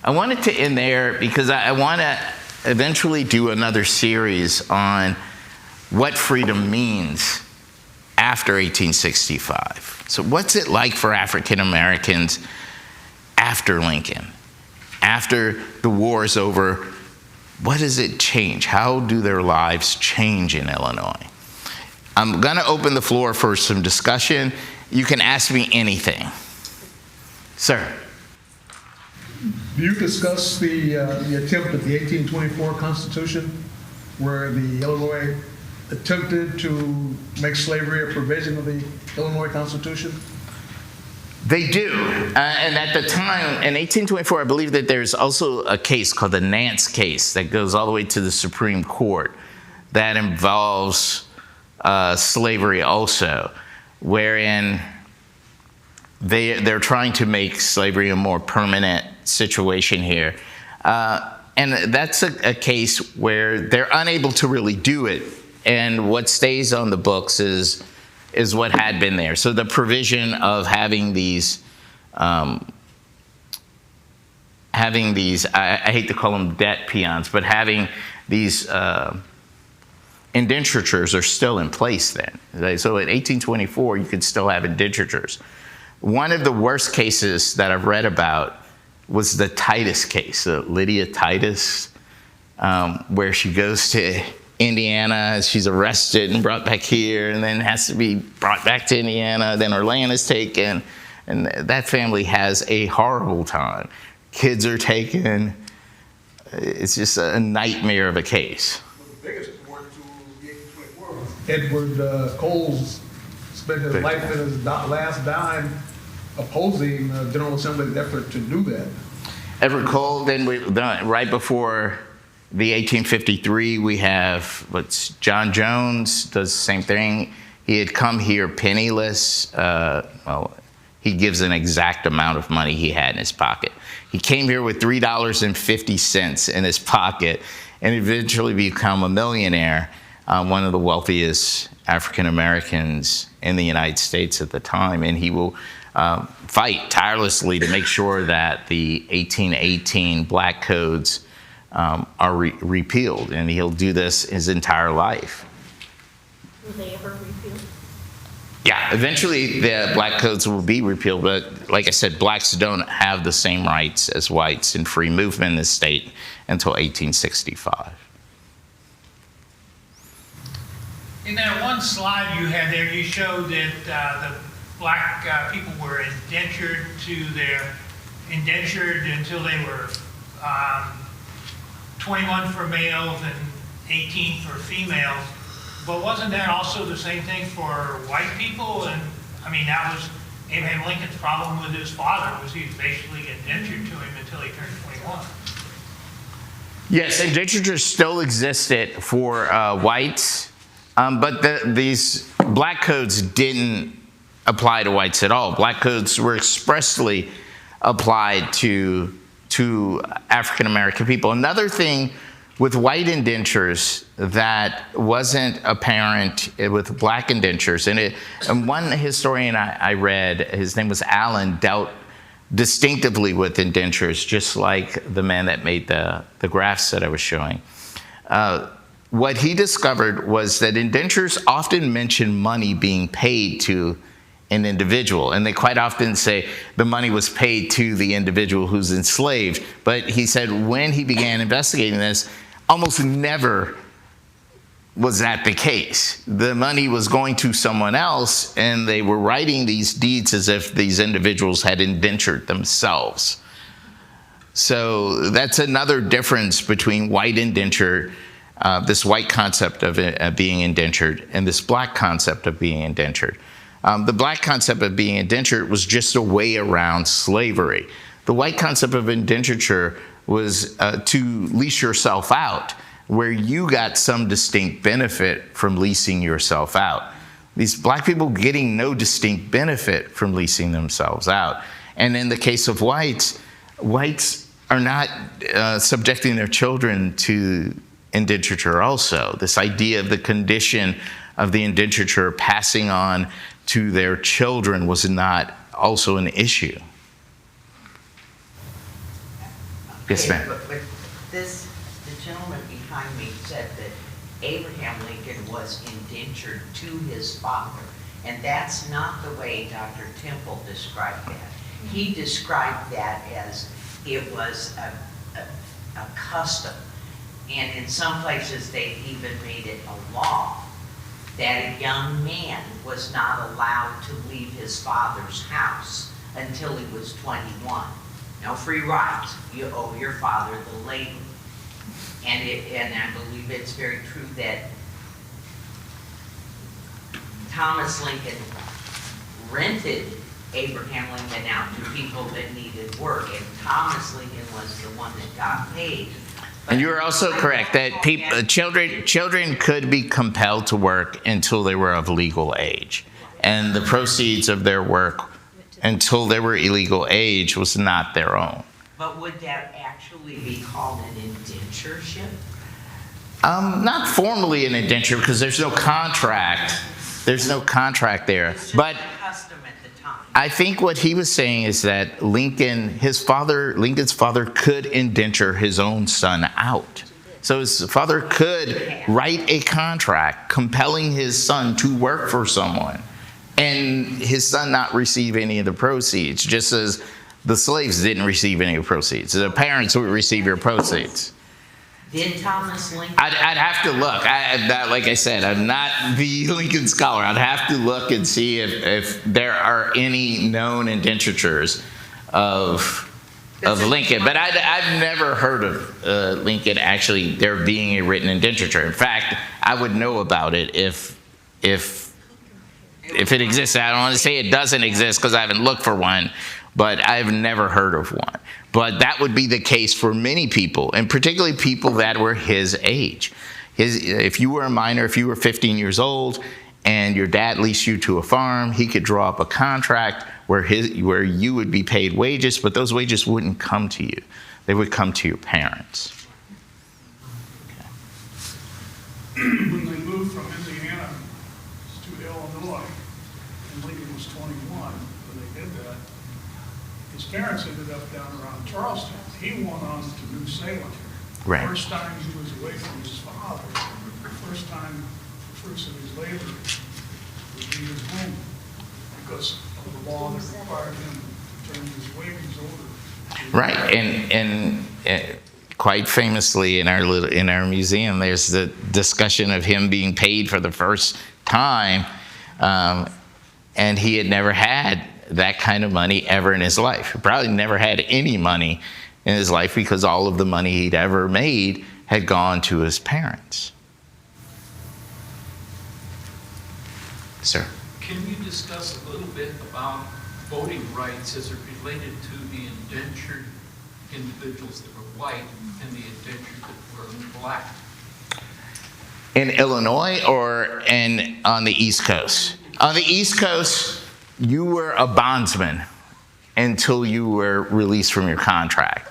I wanted to end there because I want to eventually do another series on what freedom means after 1865. So what's it like for African Americans after Lincoln? After the war is over, what does it change? How do their lives change in Illinois? I'm going to open the floor for some discussion. You can ask me anything. Sir. Do you discuss the attempt at the 1824 Constitution, where the Illinois attempted to make slavery a provision of the Illinois Constitution? They do. And at the time, in 1824, I believe that there's also a case called the Nance case that goes all the way to the Supreme Court that involves slavery also, wherein they're trying to make slavery a more permanent situation here. And that's a case where they're unable to really do it. And what stays on the books is what had been there. So the provision of having these, I hate to call them debt peons, but having these indentures are still in place then. So in 1824, you could still have indentures. One of the worst cases that I've read about was the Titus case, Lydia Titus, where she goes to Indiana, she's arrested and brought back here, and then has to be brought back to Indiana, then her land is taken, and that family has a horrible time. Kids are taken. It's just a nightmare of a case. The biggest support to the 1824 was Edward Coles spent his life and his last dime opposing the General Assembly's effort to do that. Edward Cole, then right before the 1853, we have John Jones does the same thing. He had come here penniless. He gives an exact amount of money he had in his pocket. He came here with $3.50 in his pocket and eventually become a millionaire, one of the wealthiest African Americans in the United States at the time. And he will fight tirelessly to make sure that the 1818 black codes are repealed, and he'll do this his entire life. Will they ever repeal? Yeah, eventually the black codes will be repealed, but like I said, blacks don't have the same rights as whites in free movement in the state until 1865. In that one slide you had there, you showed that the black people were indentured until they were 21 for males and 18 for females. But wasn't that also the same thing for white people? And I mean, that was Abraham Lincoln's problem with his father, was he was basically indentured to him until he turned 21. Yes, indentures still existed for whites, but these black codes didn't apply to whites at all. Black codes were expressly applied to African American people. Another thing with white indentures that wasn't apparent with black indentures, and one historian I read, his name was Allen, dealt distinctively with indentures, just like the man that made the graphs that I was showing. What he discovered was that indentures often mention money being paid to an individual, and they quite often say the money was paid to the individual who's enslaved. But he said when he began investigating this, almost never was that the case. The money was going to someone else, and they were writing these deeds as if these individuals had indentured themselves. So that's another difference between white indenture, this white concept of being indentured, and this black concept of being indentured. The black concept of being indentured was just a way around slavery. The white concept of indenture was to lease yourself out, where you got some distinct benefit from leasing yourself out. These black people getting no distinct benefit from leasing themselves out. And in the case of whites, whites are not subjecting their children to indenture also. This idea of the condition of the indenture passing on to their children was not also an issue. Yes, ma'am. But the gentleman behind me said that Abraham Lincoln was indentured to his father. And that's not the way Dr. Temple described that. He described that as it was a custom. And in some places, they even made it a law that a young man was not allowed to leave his father's house until he was 21. No free rides. You owe your father the labor. And I believe it's very true that Thomas Lincoln rented Abraham Lincoln out to people that needed work, and Thomas Lincoln was the one that got paid. And you are also correct that children could be compelled to work until they were of legal age. And the proceeds of their work until they were illegal age was not their own. But would that actually be called an indentureship? Not formally an indenture because there's no contract. There's no contract there. It's just But a custom at the time. I think what he was saying is that Lincoln's father could indenture his own son out. So his father could write a contract compelling his son to work for someone and his son not receive any of the proceeds, just as the slaves didn't receive any of the proceeds. The parents would receive your proceeds. Did Thomas Lincoln? I'd have to look. Like I said, I'm not the Lincoln scholar. I'd have to look and see if there are any known indentures of Lincoln. But I've never heard of Lincoln actually there being a written indenture. In fact, I would know about it if it exists. I don't want to say it doesn't exist because I haven't looked for one, but I've never heard of one. But that would be the case for many people, and particularly people that were his age. If you were a minor, if you were 15 years old, and your dad leased you to a farm, he could draw up a contract where you would be paid wages, but those wages wouldn't come to you. They would come to your parents. When they moved from Indiana to Illinois, and Lincoln was 21 when they did that, his parents ended up down around Charleston. He went on to New Salem. Right. First time he was away from his father, the first time the fruits of his labor would be his home because of the law that required him to turn his wages over. Right, and quite famously in our museum, there's the discussion of him being paid for the first time, and he had never had that kind of money ever in his life. He probably never had any money in his life because all of the money he'd ever made had gone to his parents. Sir? Can you discuss a little bit about voting rights as it related to the indentured individuals that were white and the indentured that were black? In Illinois or on the East Coast? On the East Coast, you were a bondsman until you were released from your contract.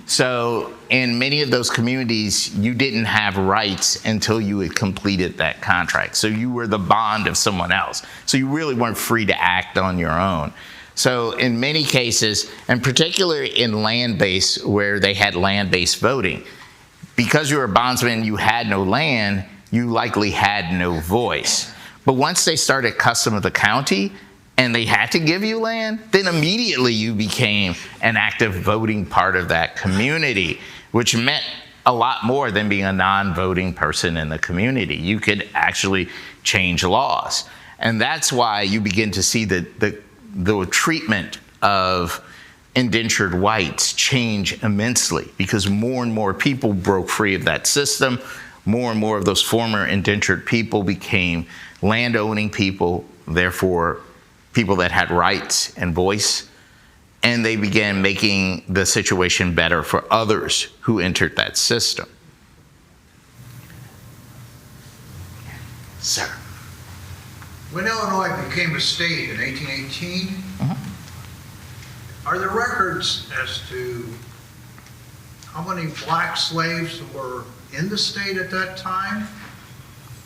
So in many of those communities, you didn't have rights until you had completed that contract. So you were the bond of someone else. So you really weren't free to act on your own. So in many cases, and particularly in land-based, where they had land-based voting, because you were a bondsman, you had no land, you likely had no voice. But once they started custom of the county, and they had to give you land, then immediately you became an active voting part of that community, which meant a lot more than being a non-voting person in the community. You could actually change laws. And that's why you begin to see the treatment of indentured whites change immensely, because more and more people broke free of that system. More and more of those former indentured people became land-owning people, therefore people that had rights and voice, and they began making the situation better for others who entered that system. Sir. When Illinois became a state in 1818, are there records as to how many black slaves were in the state at that time?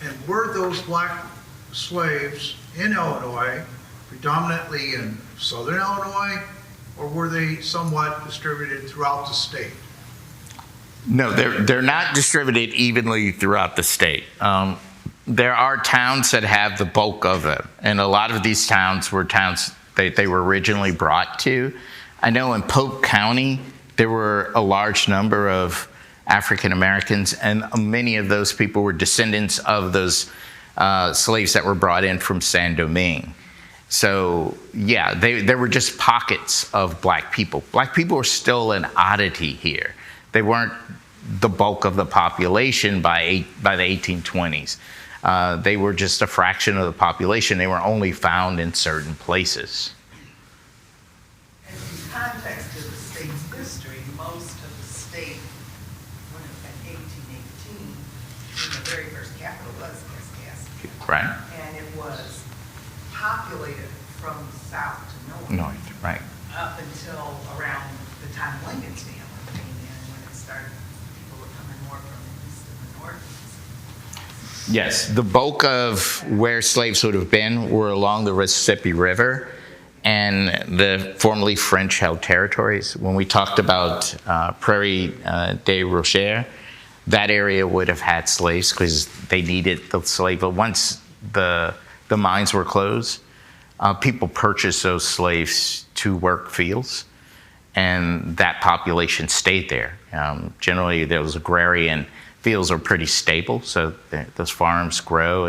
And were those black slaves in Illinois predominantly in southern Illinois, or were they somewhat distributed throughout the state? No, they're not distributed evenly throughout the state. There are towns that have the bulk of them, and a lot of these towns were towns they were originally brought to. I know in Polk County, there were a large number of African Americans, and many of those people were descendants of those slaves that were brought in from Saint Domingue. So, yeah, there were just pockets of black people. Black people were still an oddity here. They weren't the bulk of the population by the 1820s. They were just a fraction of the population. They were only found in certain places. And in context of the state's history, most of the state, when it was in 1818, the very first capital was Kaskaskia. Right? And it was populated from south to north. North, right. Up until around the time Lincoln's family came in, when it started, people were coming more from the east and the north. Yes, the bulk of where slaves would have been were along the Mississippi River and the formerly French-held territories. When we talked about Prairie des Rochers, that area would have had slaves because they needed the slave. But once the mines were closed, people purchased those slaves to work fields, and that population stayed there. Generally, those agrarian fields are pretty stable, so those farms grow,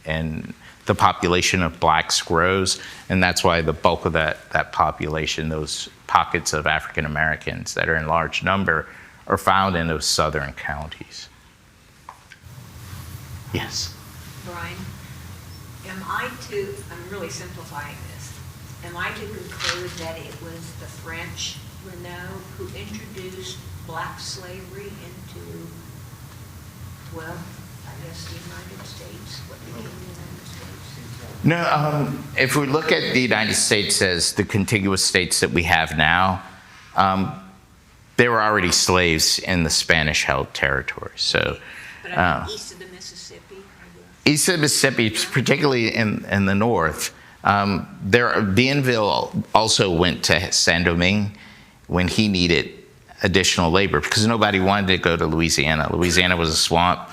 and the population of blacks grows, and that's why the bulk of that population, those pockets of African Americans that are in large number, are found in those southern counties. Yes? Brian, I'm really simplifying this, am I to conclude that it was the French, Renault, who introduced black slavery into, well, I guess the United States, what became the United States? No, if we look at the United States as the contiguous states that we have now, there were already slaves in the Spanish-held territory. So, But I mean, east of the Mississippi, I guess. east of the Mississippi, particularly in the north, Bienville also went to Saint Domingue when he needed additional labor because nobody wanted to go to Louisiana. Louisiana was a swamp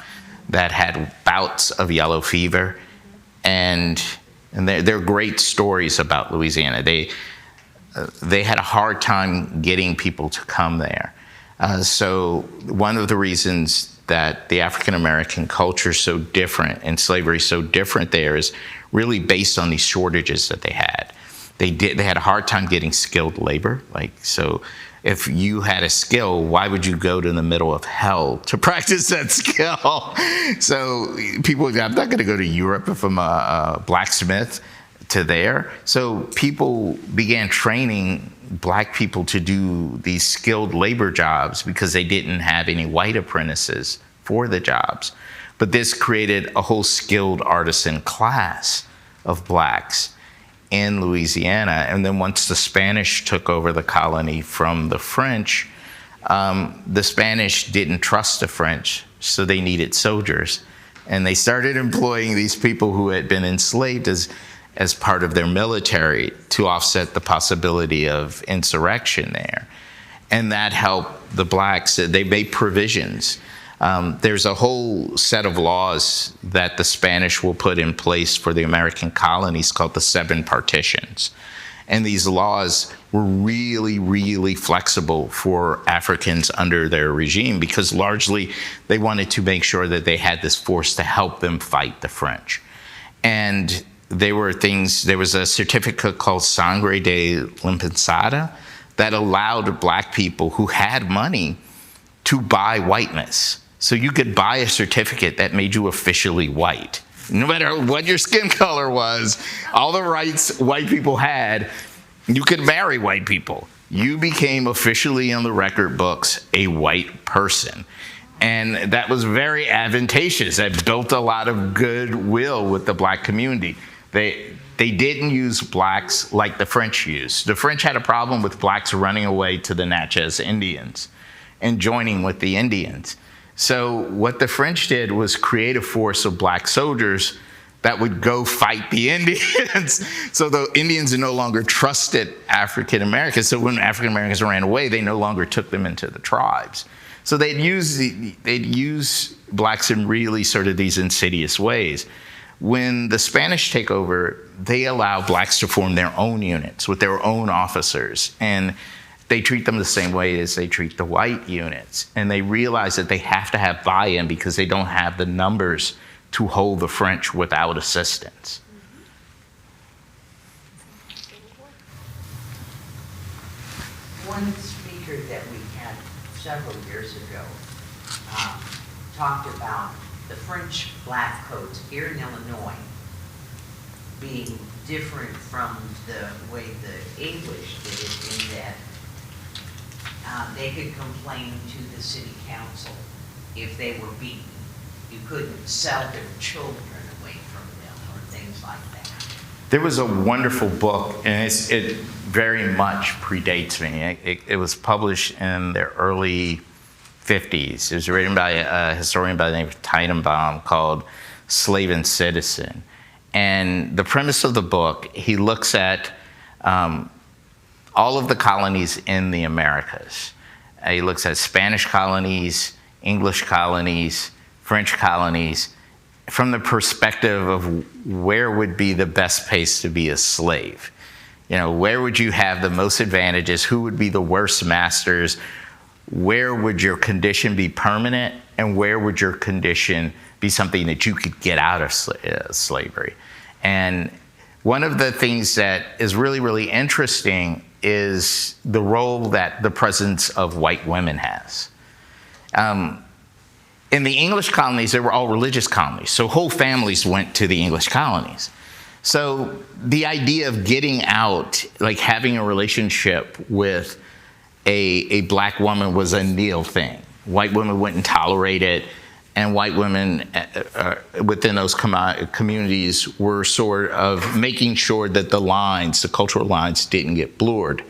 that had bouts of yellow fever, and there are great stories about Louisiana. They had a hard time getting people to come there. So one of the reasons that the African American culture is so different and slavery is so different there is really based on these shortages that they had. They had a hard time getting skilled labor. So if you had a skill, why would you go to the middle of hell to practice that skill? So people, I'm not going to go to Europe if I'm a blacksmith to there. So people began training black people to do these skilled labor jobs because they didn't have any white apprentices for the jobs. But this created a whole skilled artisan class of blacks in Louisiana. And then once the Spanish took over the colony from the French, the Spanish didn't trust the French, so they needed soldiers. And they started employing these people who had been enslaved as part of their military to offset the possibility of insurrection there. And that helped the blacks. They made provisions. There's a whole set of laws that the Spanish will put in place for the American colonies called the 7 Partitions. And these laws were really, really flexible for Africans under their regime because largely they wanted to make sure that they had this force to help them fight the French. And there was a certificate called Sangre de Limpensada that allowed black people who had money to buy whiteness. So you could buy a certificate that made you officially white. No matter what your skin color was, all the rights white people had, you could marry white people. You became officially on the record books a white person. And that was very advantageous. That built a lot of goodwill with the black community. They didn't use blacks like the French used. The French had a problem with blacks running away to the Natchez Indians and joining with the Indians. So what the French did was create a force of black soldiers that would go fight the Indians. So the Indians no longer trusted African Americans. So when African Americans ran away, they no longer took them into the tribes. So they'd use blacks in really sort of these insidious ways. When the Spanish take over, they allow blacks to form their own units with their own officers. And they treat them the same way as they treat the white units. And they realize that they have to have buy-in because they don't have the numbers to hold the French without assistance. One speaker that we had several years ago talked about the French black codes here in Illinois being different from the way the English did it, in that they could complain to the city council if they were beaten. You couldn't sell their children away from them or things like that. There was a wonderful book, and it very much predates me. It was published in the early 50s. It was written by a historian by the name of Tannenbaum called Slave and Citizen. And the premise of the book, he looks at all of the colonies in the Americas. He looks at Spanish colonies, English colonies, French colonies, from the perspective of where would be the best place to be a slave. You know, where would you have the most advantages? Who would be the worst masters? Where would your condition be permanent? And where would your condition be something that you could get out of slavery? And one of the things that is really, really interesting is the role that the presence of white women has. In the English colonies, they were all religious colonies, so whole families went to the English colonies. So the idea of getting out, like having a relationship with a black woman, was a nil thing. White women wouldn't tolerate it, and white women within those communities were sort of making sure that the cultural lines didn't get blurred.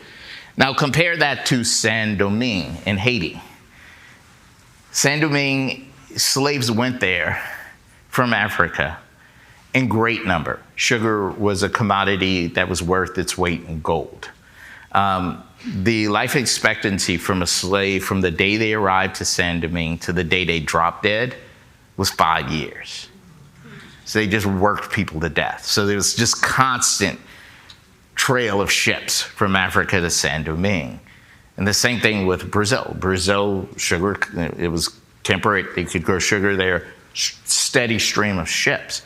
Now compare that to Saint-Domingue in Haiti. Saint-Domingue, slaves went there from Africa in great number. Sugar was a commodity that was worth its weight in gold. The life expectancy from a slave from the day they arrived to Saint-Domingue to the day they dropped dead was 5 years. So they just worked people to death. So there was just constant trail of ships from Africa to Saint-Domingue. And the same thing with Brazil. Brazil, sugar, it was temperate. They could grow sugar there, steady stream of ships,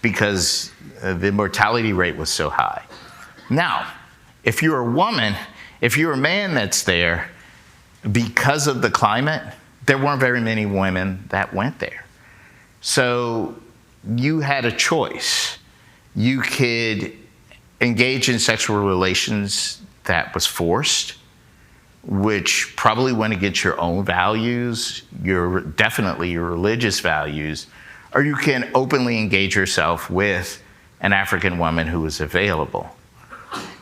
because the mortality rate was so high. Now, if you're a woman, if you're a man that's there, because of the climate, there weren't very many women that went there. So you had a choice. You could engage in sexual relations that was forced, which probably went against your own values, definitely your religious values, or you can openly engage yourself with an African woman who is available.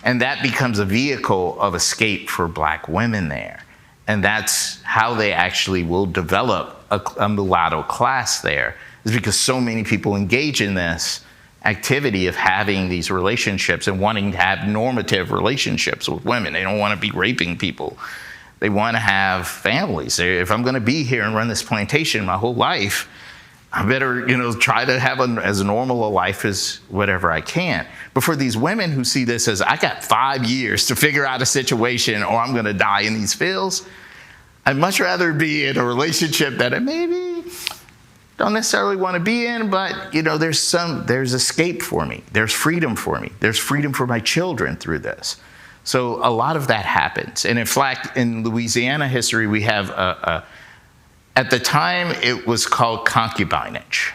And that becomes a vehicle of escape for black women there. And that's how they actually will develop a mulatto class there, is because so many people engage in this activity of having these relationships and wanting to have normative relationships with women. They don't want to be raping people. They want to have families. If I'm going to be here and run this plantation my whole life, I better, try to have as normal a life as whatever I can. But for these women who see this as, I got 5 years to figure out a situation or I'm going to die in these fields, I'd much rather be in a relationship that I maybe don't necessarily want to be in, but there's escape for me. There's freedom for me. There's freedom for my children through this. So a lot of that happens. And in fact, in Louisiana history, we have at the time it was called concubinage.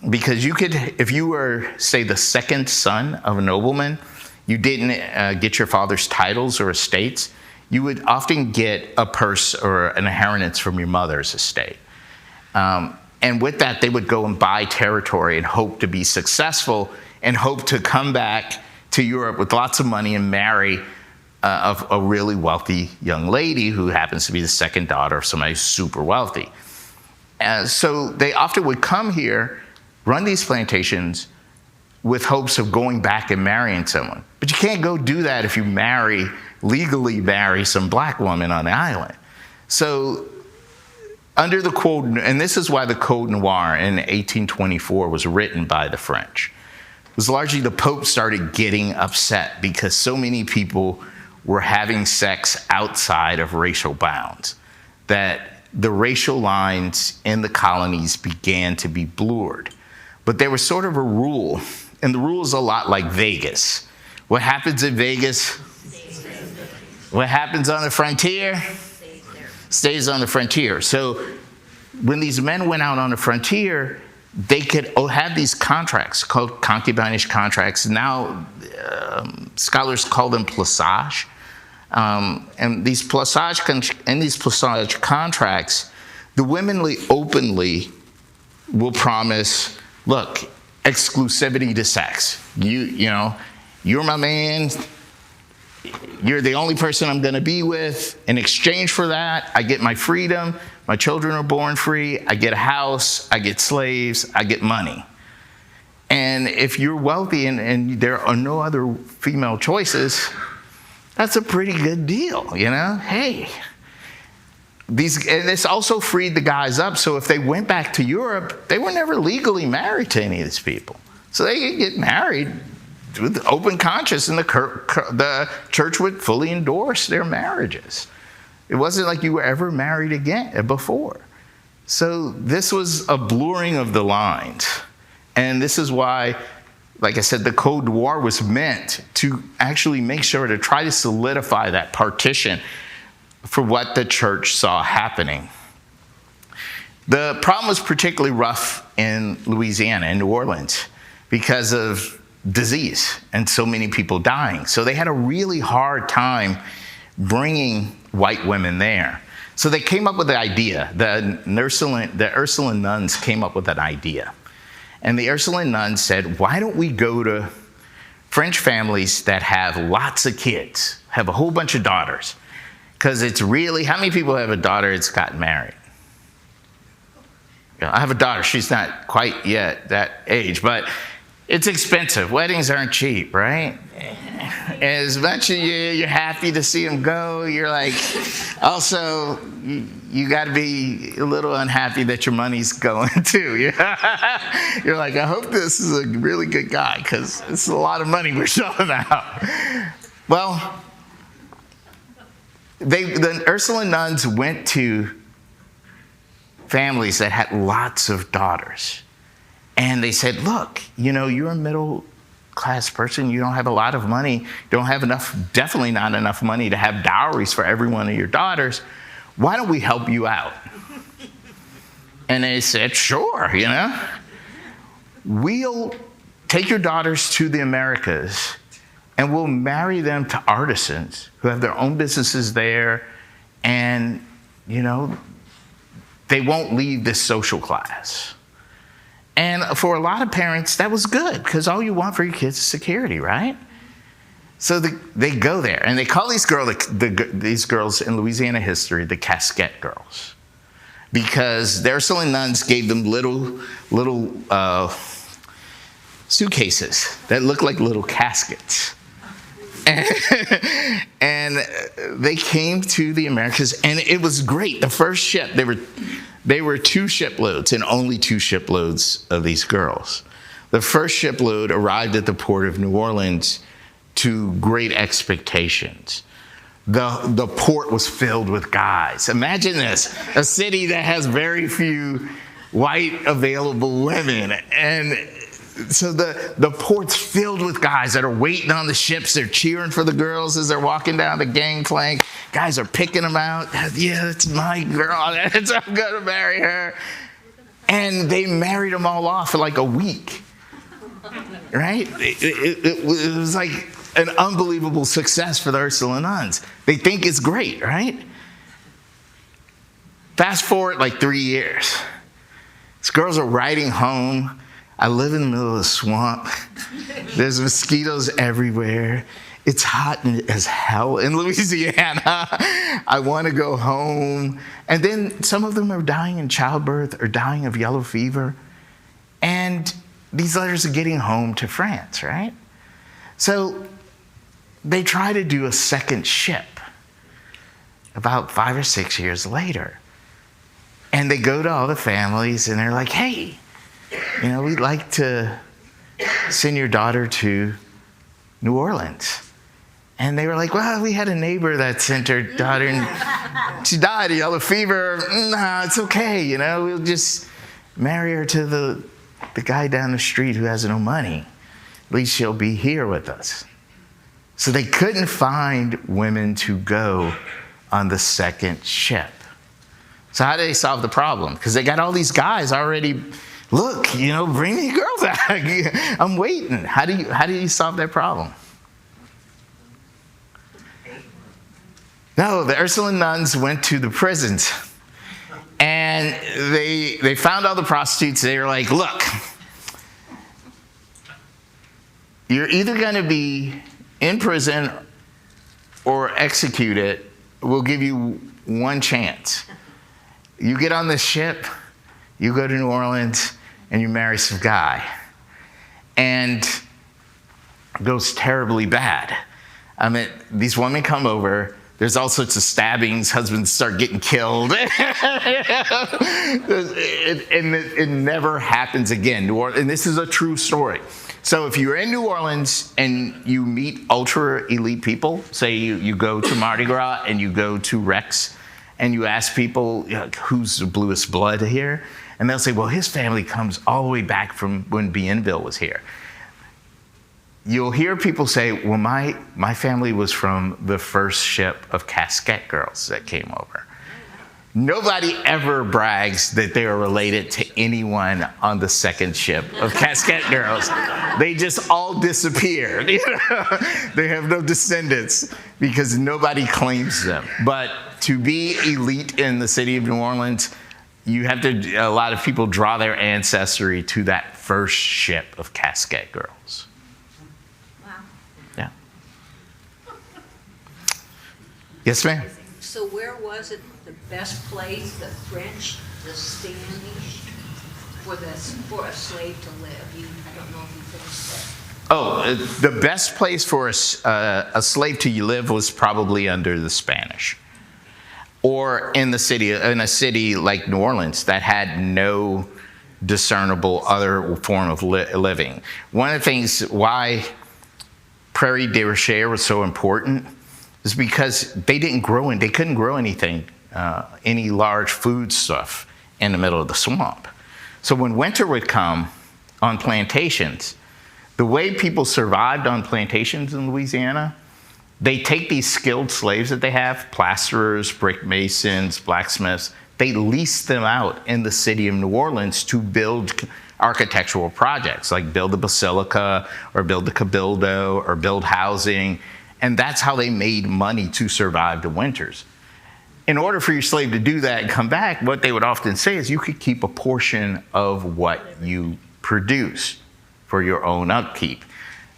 Because you could, if you were, say, the second son of a nobleman, you didn't get your father's titles or estates, you would often get a purse or an inheritance from your mother's estate. And with that, they would go and buy territory and hope to be successful and hope to come back to Europe with lots of money and marry a really wealthy young lady who happens to be the second daughter of somebody who's super wealthy. So they often would come here, run these plantations with hopes of going back and marrying someone. But you can't go do that if you legally marry some black woman on the island. So under the Code, and this is why the Code Noir in 1824 was written by the French, it was largely the Pope started getting upset because so many people were having sex outside of racial bounds that the racial lines in the colonies began to be blurred. But there was sort of a rule, and the rule is a lot like Vegas. What happens in Vegas? What happens on the frontier? Stays on the frontier. So when these men went out on the frontier, they could have these contracts called concubinage contracts. Now scholars call them plaçage. And these plaçage contracts, the women openly will promise, look, exclusivity to sex. You know, you're my man. You're the only person I'm going to be with. In exchange for that, I get my freedom. My children are born free. I get a house. I get slaves. I get money. And if you're wealthy and there are no other female choices, that's a pretty good deal, you know? Hey. And this also freed the guys up, so if they went back to Europe, they were never legally married to any of these people. So they could get married with open conscience, and the church would fully endorse their marriages. It wasn't like you were ever married again before. So this was a blurring of the lines. And this is why, like I said, the Code Noir was meant to actually make sure to try to solidify that partition for what the church saw happening. The problem was particularly rough in Louisiana, in New Orleans, because of disease and so many people dying. So they had a really hard time bringing white women there. So they came up with the idea. The Ursuline nuns came up with an idea. And the Ursuline nuns said, why don't we go to French families that have lots of kids, have a whole bunch of daughters? Because it's really, how many people have a daughter that's gotten married? Yeah, I have a daughter. She's not quite yet that age, but it's expensive. Weddings aren't cheap, right? As much as you're happy to see them go, you're like, also, you got to be a little unhappy that your money's going too. You're like, I hope this is a really good guy because it's a lot of money we're shelling out. Well, the Ursuline nuns went to families that had lots of daughters. And they said, look, you know, you're a middle-class person. You don't have a lot of money. You don't have enough, definitely not enough money to have dowries for every one of your daughters. Why don't we help you out? And they said, sure, you know. We'll take your daughters to the Americas, and we'll marry them to artisans who have their own businesses there, and, you know, they won't leave this social class. And for a lot of parents, that was good, because all you want for your kids is security, right? So they go there, and they call these girls in Louisiana history the casquette girls, because the Ursuline nuns gave them little suitcases that looked like little caskets. And they came to the Americas, and it was great. The first ship, they were 2 shiploads, and only 2 shiploads of these girls. The first shipload arrived at the port of New Orleans to great expectations. The port was filled with guys. Imagine this, a city that has very few white available women. And so the port's filled with guys that are waiting on the ships. They're cheering for the girls as they're walking down the gangplank. Guys are picking them out. Yeah, that's my girl. I'm going to marry her. And they married them all off for like a week. Right? It was like an unbelievable success for the Ursuline nuns. They think it's great, right? Fast forward like 3 years. These girls are riding home. I live in the middle of the swamp. There's mosquitoes everywhere. It's hot as hell in Louisiana. I want to go home. And then some of them are dying in childbirth or dying of yellow fever. And these letters are getting home to France, right? So they try to do a second ship about 5 or 6 years later. And they go to all the families and they're like, hey, we'd like to send your daughter to New Orleans. And they were like, well, we had a neighbor that sent her daughter and she died of yellow fever. Nah, it's okay, we'll just marry her to the guy down the street who has no money. At least she'll be here with us. So they couldn't find women to go on the second ship. So how do they solve the problem? Because they got all these guys already, look, bring me a girl back. I'm waiting. How do you solve that problem? No, the Ursuline nuns went to the prisons. And they found all the prostitutes. They were like, look, you're either going to be in prison or executed. We'll give you one chance. You get on this ship, you go to New Orleans, and you marry some guy. And it goes terribly bad. I mean, these women come over. There's all sorts of stabbings. Husbands start getting killed. And it never happens again. And this is a true story. So if you're in New Orleans and you meet ultra elite people, say you go to Mardi Gras and you go to Rex and you ask people, who's the bluest blood here? And they'll say, well, his family comes all the way back from when Bienville was here. You'll hear people say, well, my family was from the first ship of Casquette girls that came over. Nobody ever brags that they are related to anyone on the second ship of Casquette girls. They just all disappeared. They have no descendants because nobody claims them. But to be elite in the city of New Orleans, a lot of people draw their ancestry to that first ship of Casquette girls. Yeah. Yes, ma'am. So where was it the best place, the French, the Spanish, for a slave to live? I don't know if you finished that. Oh, the best place for a slave to live was probably under the Spanish, or in a city like New Orleans that had no discernible other form of living. One of the things why Prairie de Rocher was so important is because they couldn't grow anything, any large food stuff in the middle of the swamp. So when winter would come on plantations, the way people survived on plantations in Louisiana, they take these skilled slaves that they have, plasterers, brick masons, blacksmiths, they lease them out in the city of New Orleans to build architectural projects, like build a basilica or build a cabildo or build housing. And that's how they made money to survive the winters. In order for your slave to do that and come back, what they would often say is you could keep a portion of what you produce for your own upkeep.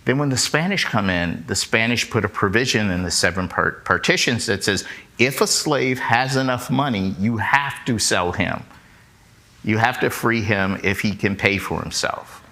Then when the Spanish come in, the Spanish put a provision in the 7 partitions that says, if a slave has enough money, you have to sell him. You have to free him if he can pay for himself.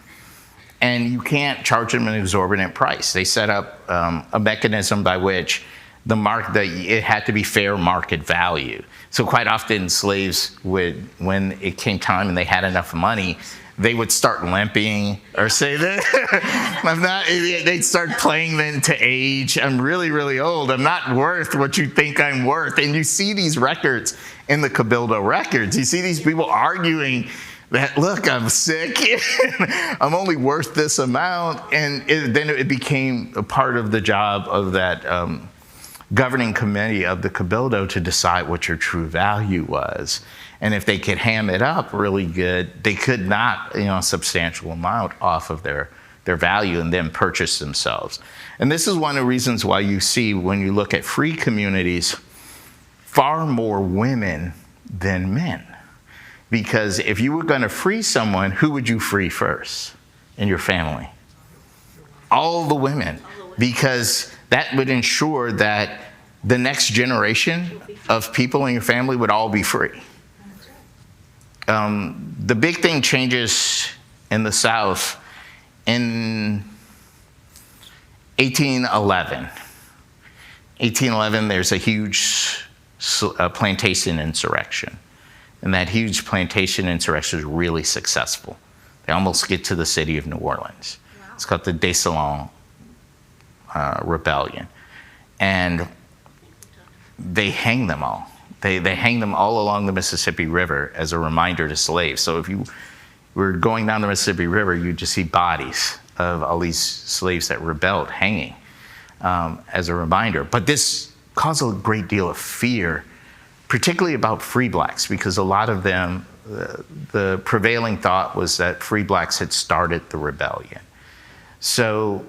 And you can't charge them an exorbitant price. They set up a mechanism by which it had to be fair market value. So quite often slaves would, when it came time and they had enough money, they would start limping or say that they'd start playing then to age. I'm really, really old. I'm not worth what you think I'm worth. And you see these records in the Cabildo records. You see these people arguing that, look, I'm sick, I'm only worth this amount. And then it became a part of the job of that governing committee of the Cabildo to decide what your true value was. And if they could ham it up really good, they could knock a substantial amount off of their value and then purchase themselves. And this is one of the reasons why you see, when you look at free communities, far more women than men. Because if you were going to free someone, who would you free first in your family? All the women. Because that would ensure that the next generation of people in your family would all be free. The big thing changes in the South in 1811, there's a huge plantation insurrection. And that huge plantation insurrection is really successful. They almost get to the city of New Orleans. Wow. It's called the Dessalines Rebellion. And they hang them all. They hang them all along the Mississippi River as a reminder to slaves. So if you were going down the Mississippi River, you'd just see bodies of all these slaves that rebelled hanging as a reminder. But this caused a great deal of fear, particularly about free blacks, because a lot of them, the prevailing thought was that free blacks had started the rebellion. So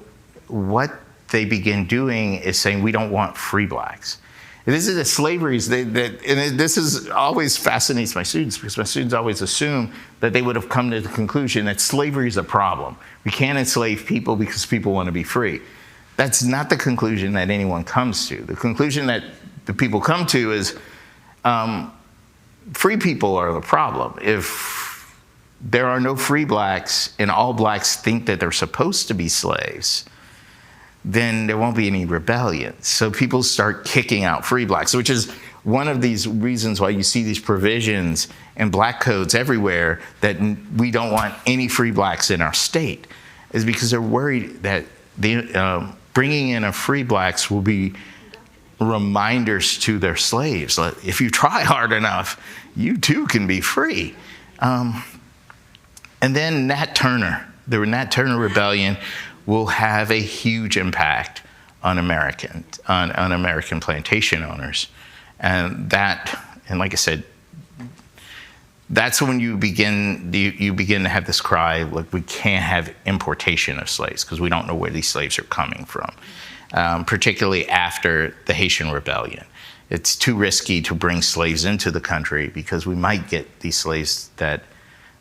what they begin doing is saying, we don't want free blacks. And this is the slaveries, this is always fascinates my students, because my students always assume that they would have come to the conclusion that slavery is a problem. We can't enslave people because people want to be free. That's not the conclusion that anyone comes to. The conclusion that the people come to is free people are the problem. If there are no free blacks and all blacks think that they're supposed to be slaves, then there won't be any rebellion. So people start kicking out free blacks, which is one of these reasons why you see these provisions and black codes everywhere that we don't want any free blacks in our state, is because they're worried that bringing in a free blacks will be reminders to their slaves. Like, if you try hard enough, you too can be free. And then Nat Turner, the Nat Turner Rebellion, will have a huge impact on American plantation owners. And like I said, that's when you begin to have this cry, like, we can't have importation of slaves because we don't know where these slaves are coming from, particularly after the Haitian Rebellion. It's too risky to bring slaves into the country because we might get these slaves that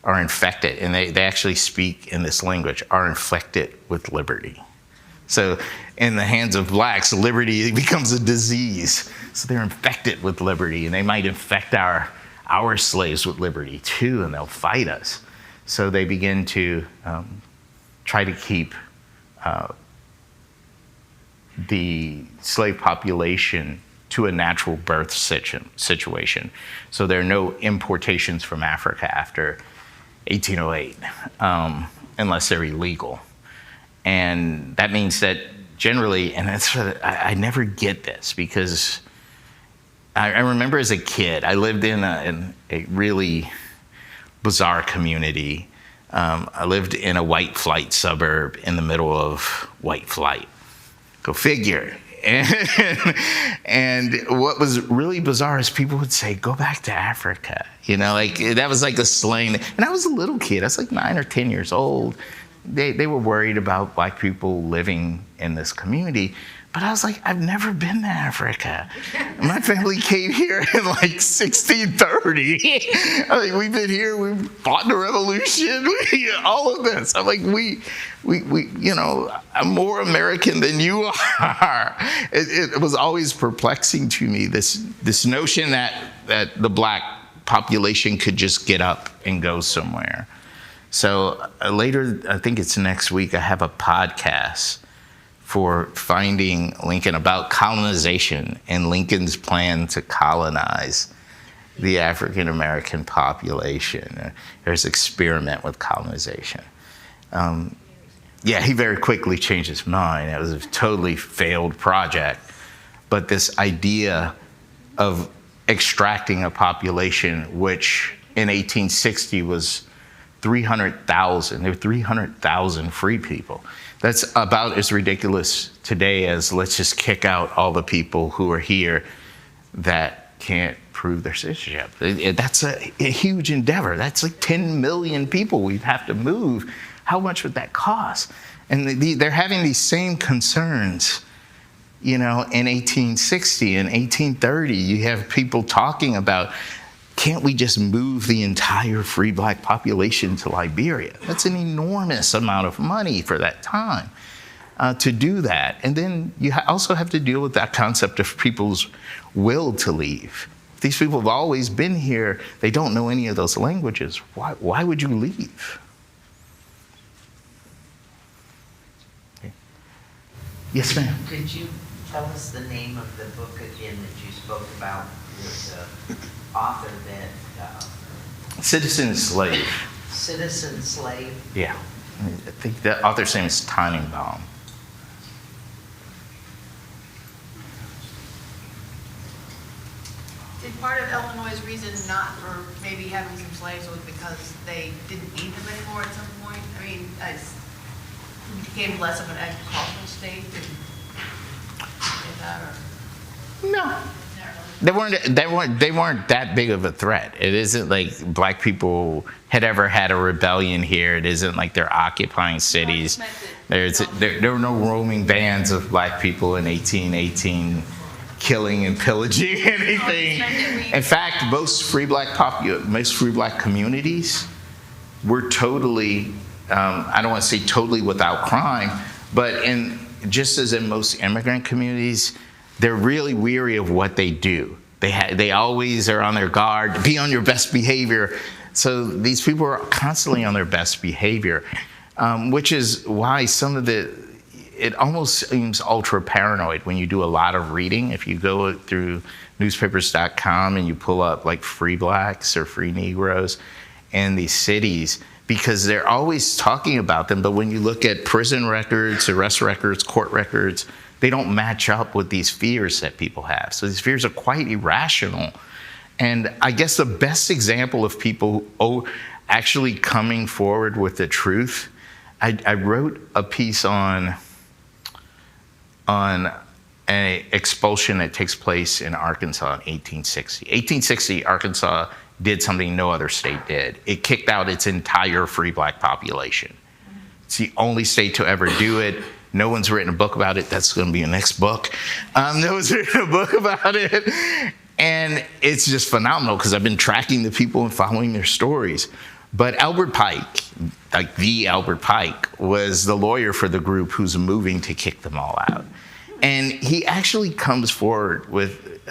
are infected, and they actually speak in this language, are infected with liberty. So in the hands of blacks, liberty becomes a disease. So they're infected with liberty, and they might infect our slaves with liberty too, and they'll fight us. So they begin to try to keep the slave population to a natural birth situation. So there are no importations from Africa after 1808, unless they're illegal. And that means that generally, and that's what I never get this, because I remember as a kid, I lived in a really bizarre community. I lived in a white flight suburb in the middle of white flight. Go figure. And what was really bizarre is people would say, go back to Africa. You know, like, that was like a slang. And I was a little kid. I was like 9 or 10 years old. They were worried about black people living in this community. But I was like, I've never been to Africa. My family came here in like 1630. We've been here, we fought in the revolution, all of this. I'm like, we, I'm more American than you are. It was always perplexing to me, this notion that the black population could just get up and go somewhere. So later, I think it's next week, I have a podcast for Finding Lincoln about colonization and Lincoln's plan to colonize the African American population. There's experiment with colonization. He very quickly changed his mind. It was a totally failed project. But this idea of extracting a population, which in 1860 was 300,000. There were 300,000 free people. That's about as ridiculous today as let's just kick out all the people who are here that can't prove their citizenship. That's a huge endeavor. That's like 10 million people we'd have to move. How much would that cost? And they're having these same concerns, in 1860 and 1830. You have people talking about, can't we just move the entire free black population to Liberia? That's an enormous amount of money for that time to do that. And then you also have to deal with that concept of people's will to leave. These people have always been here. They don't know any of those languages. Why would you leave? Yes, ma'am. Could you tell us the name of the book again that you spoke about with the author that, Citizen Slave. Citizen Slave? Yeah. I think the author's name is Tannenbaum. Did part of Illinois' reason not for maybe having some slaves was because they didn't need them anymore at some point? I mean, as it became less of an agricultural state, did that or? No. They weren't that big of a threat. It isn't like black people had ever had a rebellion here. It isn't like they're occupying cities. There were no roaming bands of black people in 1818 killing and pillaging anything. In fact, most free black communities were totally, I don't want to say totally without crime, but just as in most immigrant communities, they're really weary of what they do. They always are on their guard, be on your best behavior. So these people are constantly on their best behavior, which is why it almost seems ultra paranoid when you do a lot of reading. If you go through newspapers.com and you pull up like free blacks or free Negroes in these cities, because they're always talking about them, but when you look at prison records, arrest records, court records, they don't match up with these fears that people have. So these fears are quite irrational. And I guess the best example of people actually coming forward with the truth, I wrote a piece on an expulsion that takes place in Arkansas in 1860. 1860, Arkansas did something no other state did. It kicked out its entire free black population. It's the only state to ever do it. No one's written a book about it. That's going to be the next book. No one's written a book about it. And it's just phenomenal because I've been tracking the people and following their stories. But Albert Pike, like the Albert Pike, was the lawyer for the group who's moving to kick them all out. And he actually comes forward with,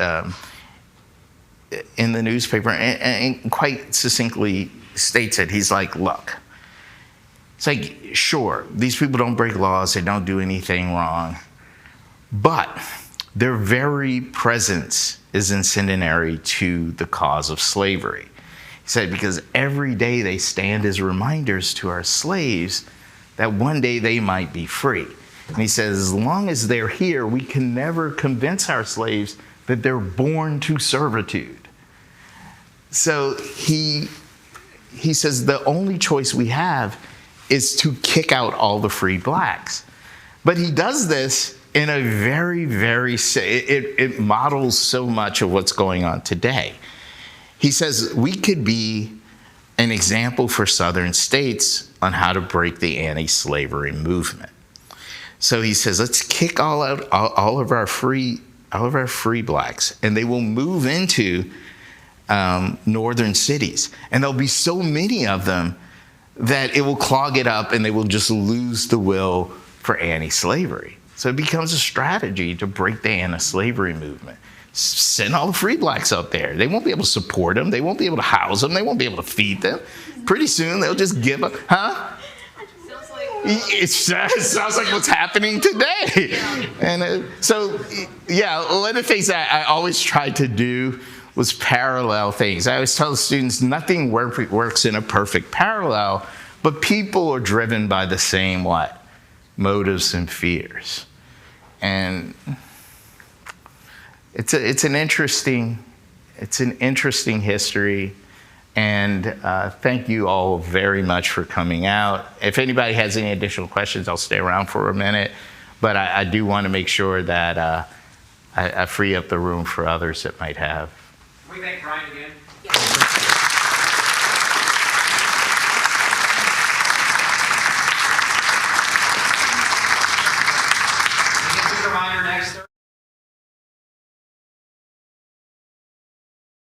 in the newspaper, and quite succinctly states it. He's like, look, it's like, sure, these people don't break laws, they don't do anything wrong, but their very presence is incendiary to the cause of slavery. He said, because every day they stand as reminders to our slaves that one day they might be free. And he says, as long as they're here, we can never convince our slaves that they're born to servitude. So he says the only choice we have is to kick out all the free blacks. But he does this in a very, it models so much of what's going on today. He says we could be an example for Southern states on how to break the anti-slavery movement. So he says, let's kick all of our free blacks, and they will move into northern cities. And there'll be so many of them that it will clog it up and they will just lose the will for anti-slavery. So it becomes a strategy to break the anti-slavery movement. Send all the free blacks out there. They won't be able to support them. They won't be able to house them. They won't be able to feed them. Pretty soon they'll just give up. Huh? It sounds like what's happening today. And so, yeah, one of the things that I always tried to do was parallel things. I always tell the students nothing works in a perfect parallel, but people are driven by the same what? Motives and fears. And it's an interesting history. And thank you all very much for coming out. If anybody has any additional questions, I'll stay around for a minute. But I do want to make sure that I free up the room for others that might have. Can we thank Brian again?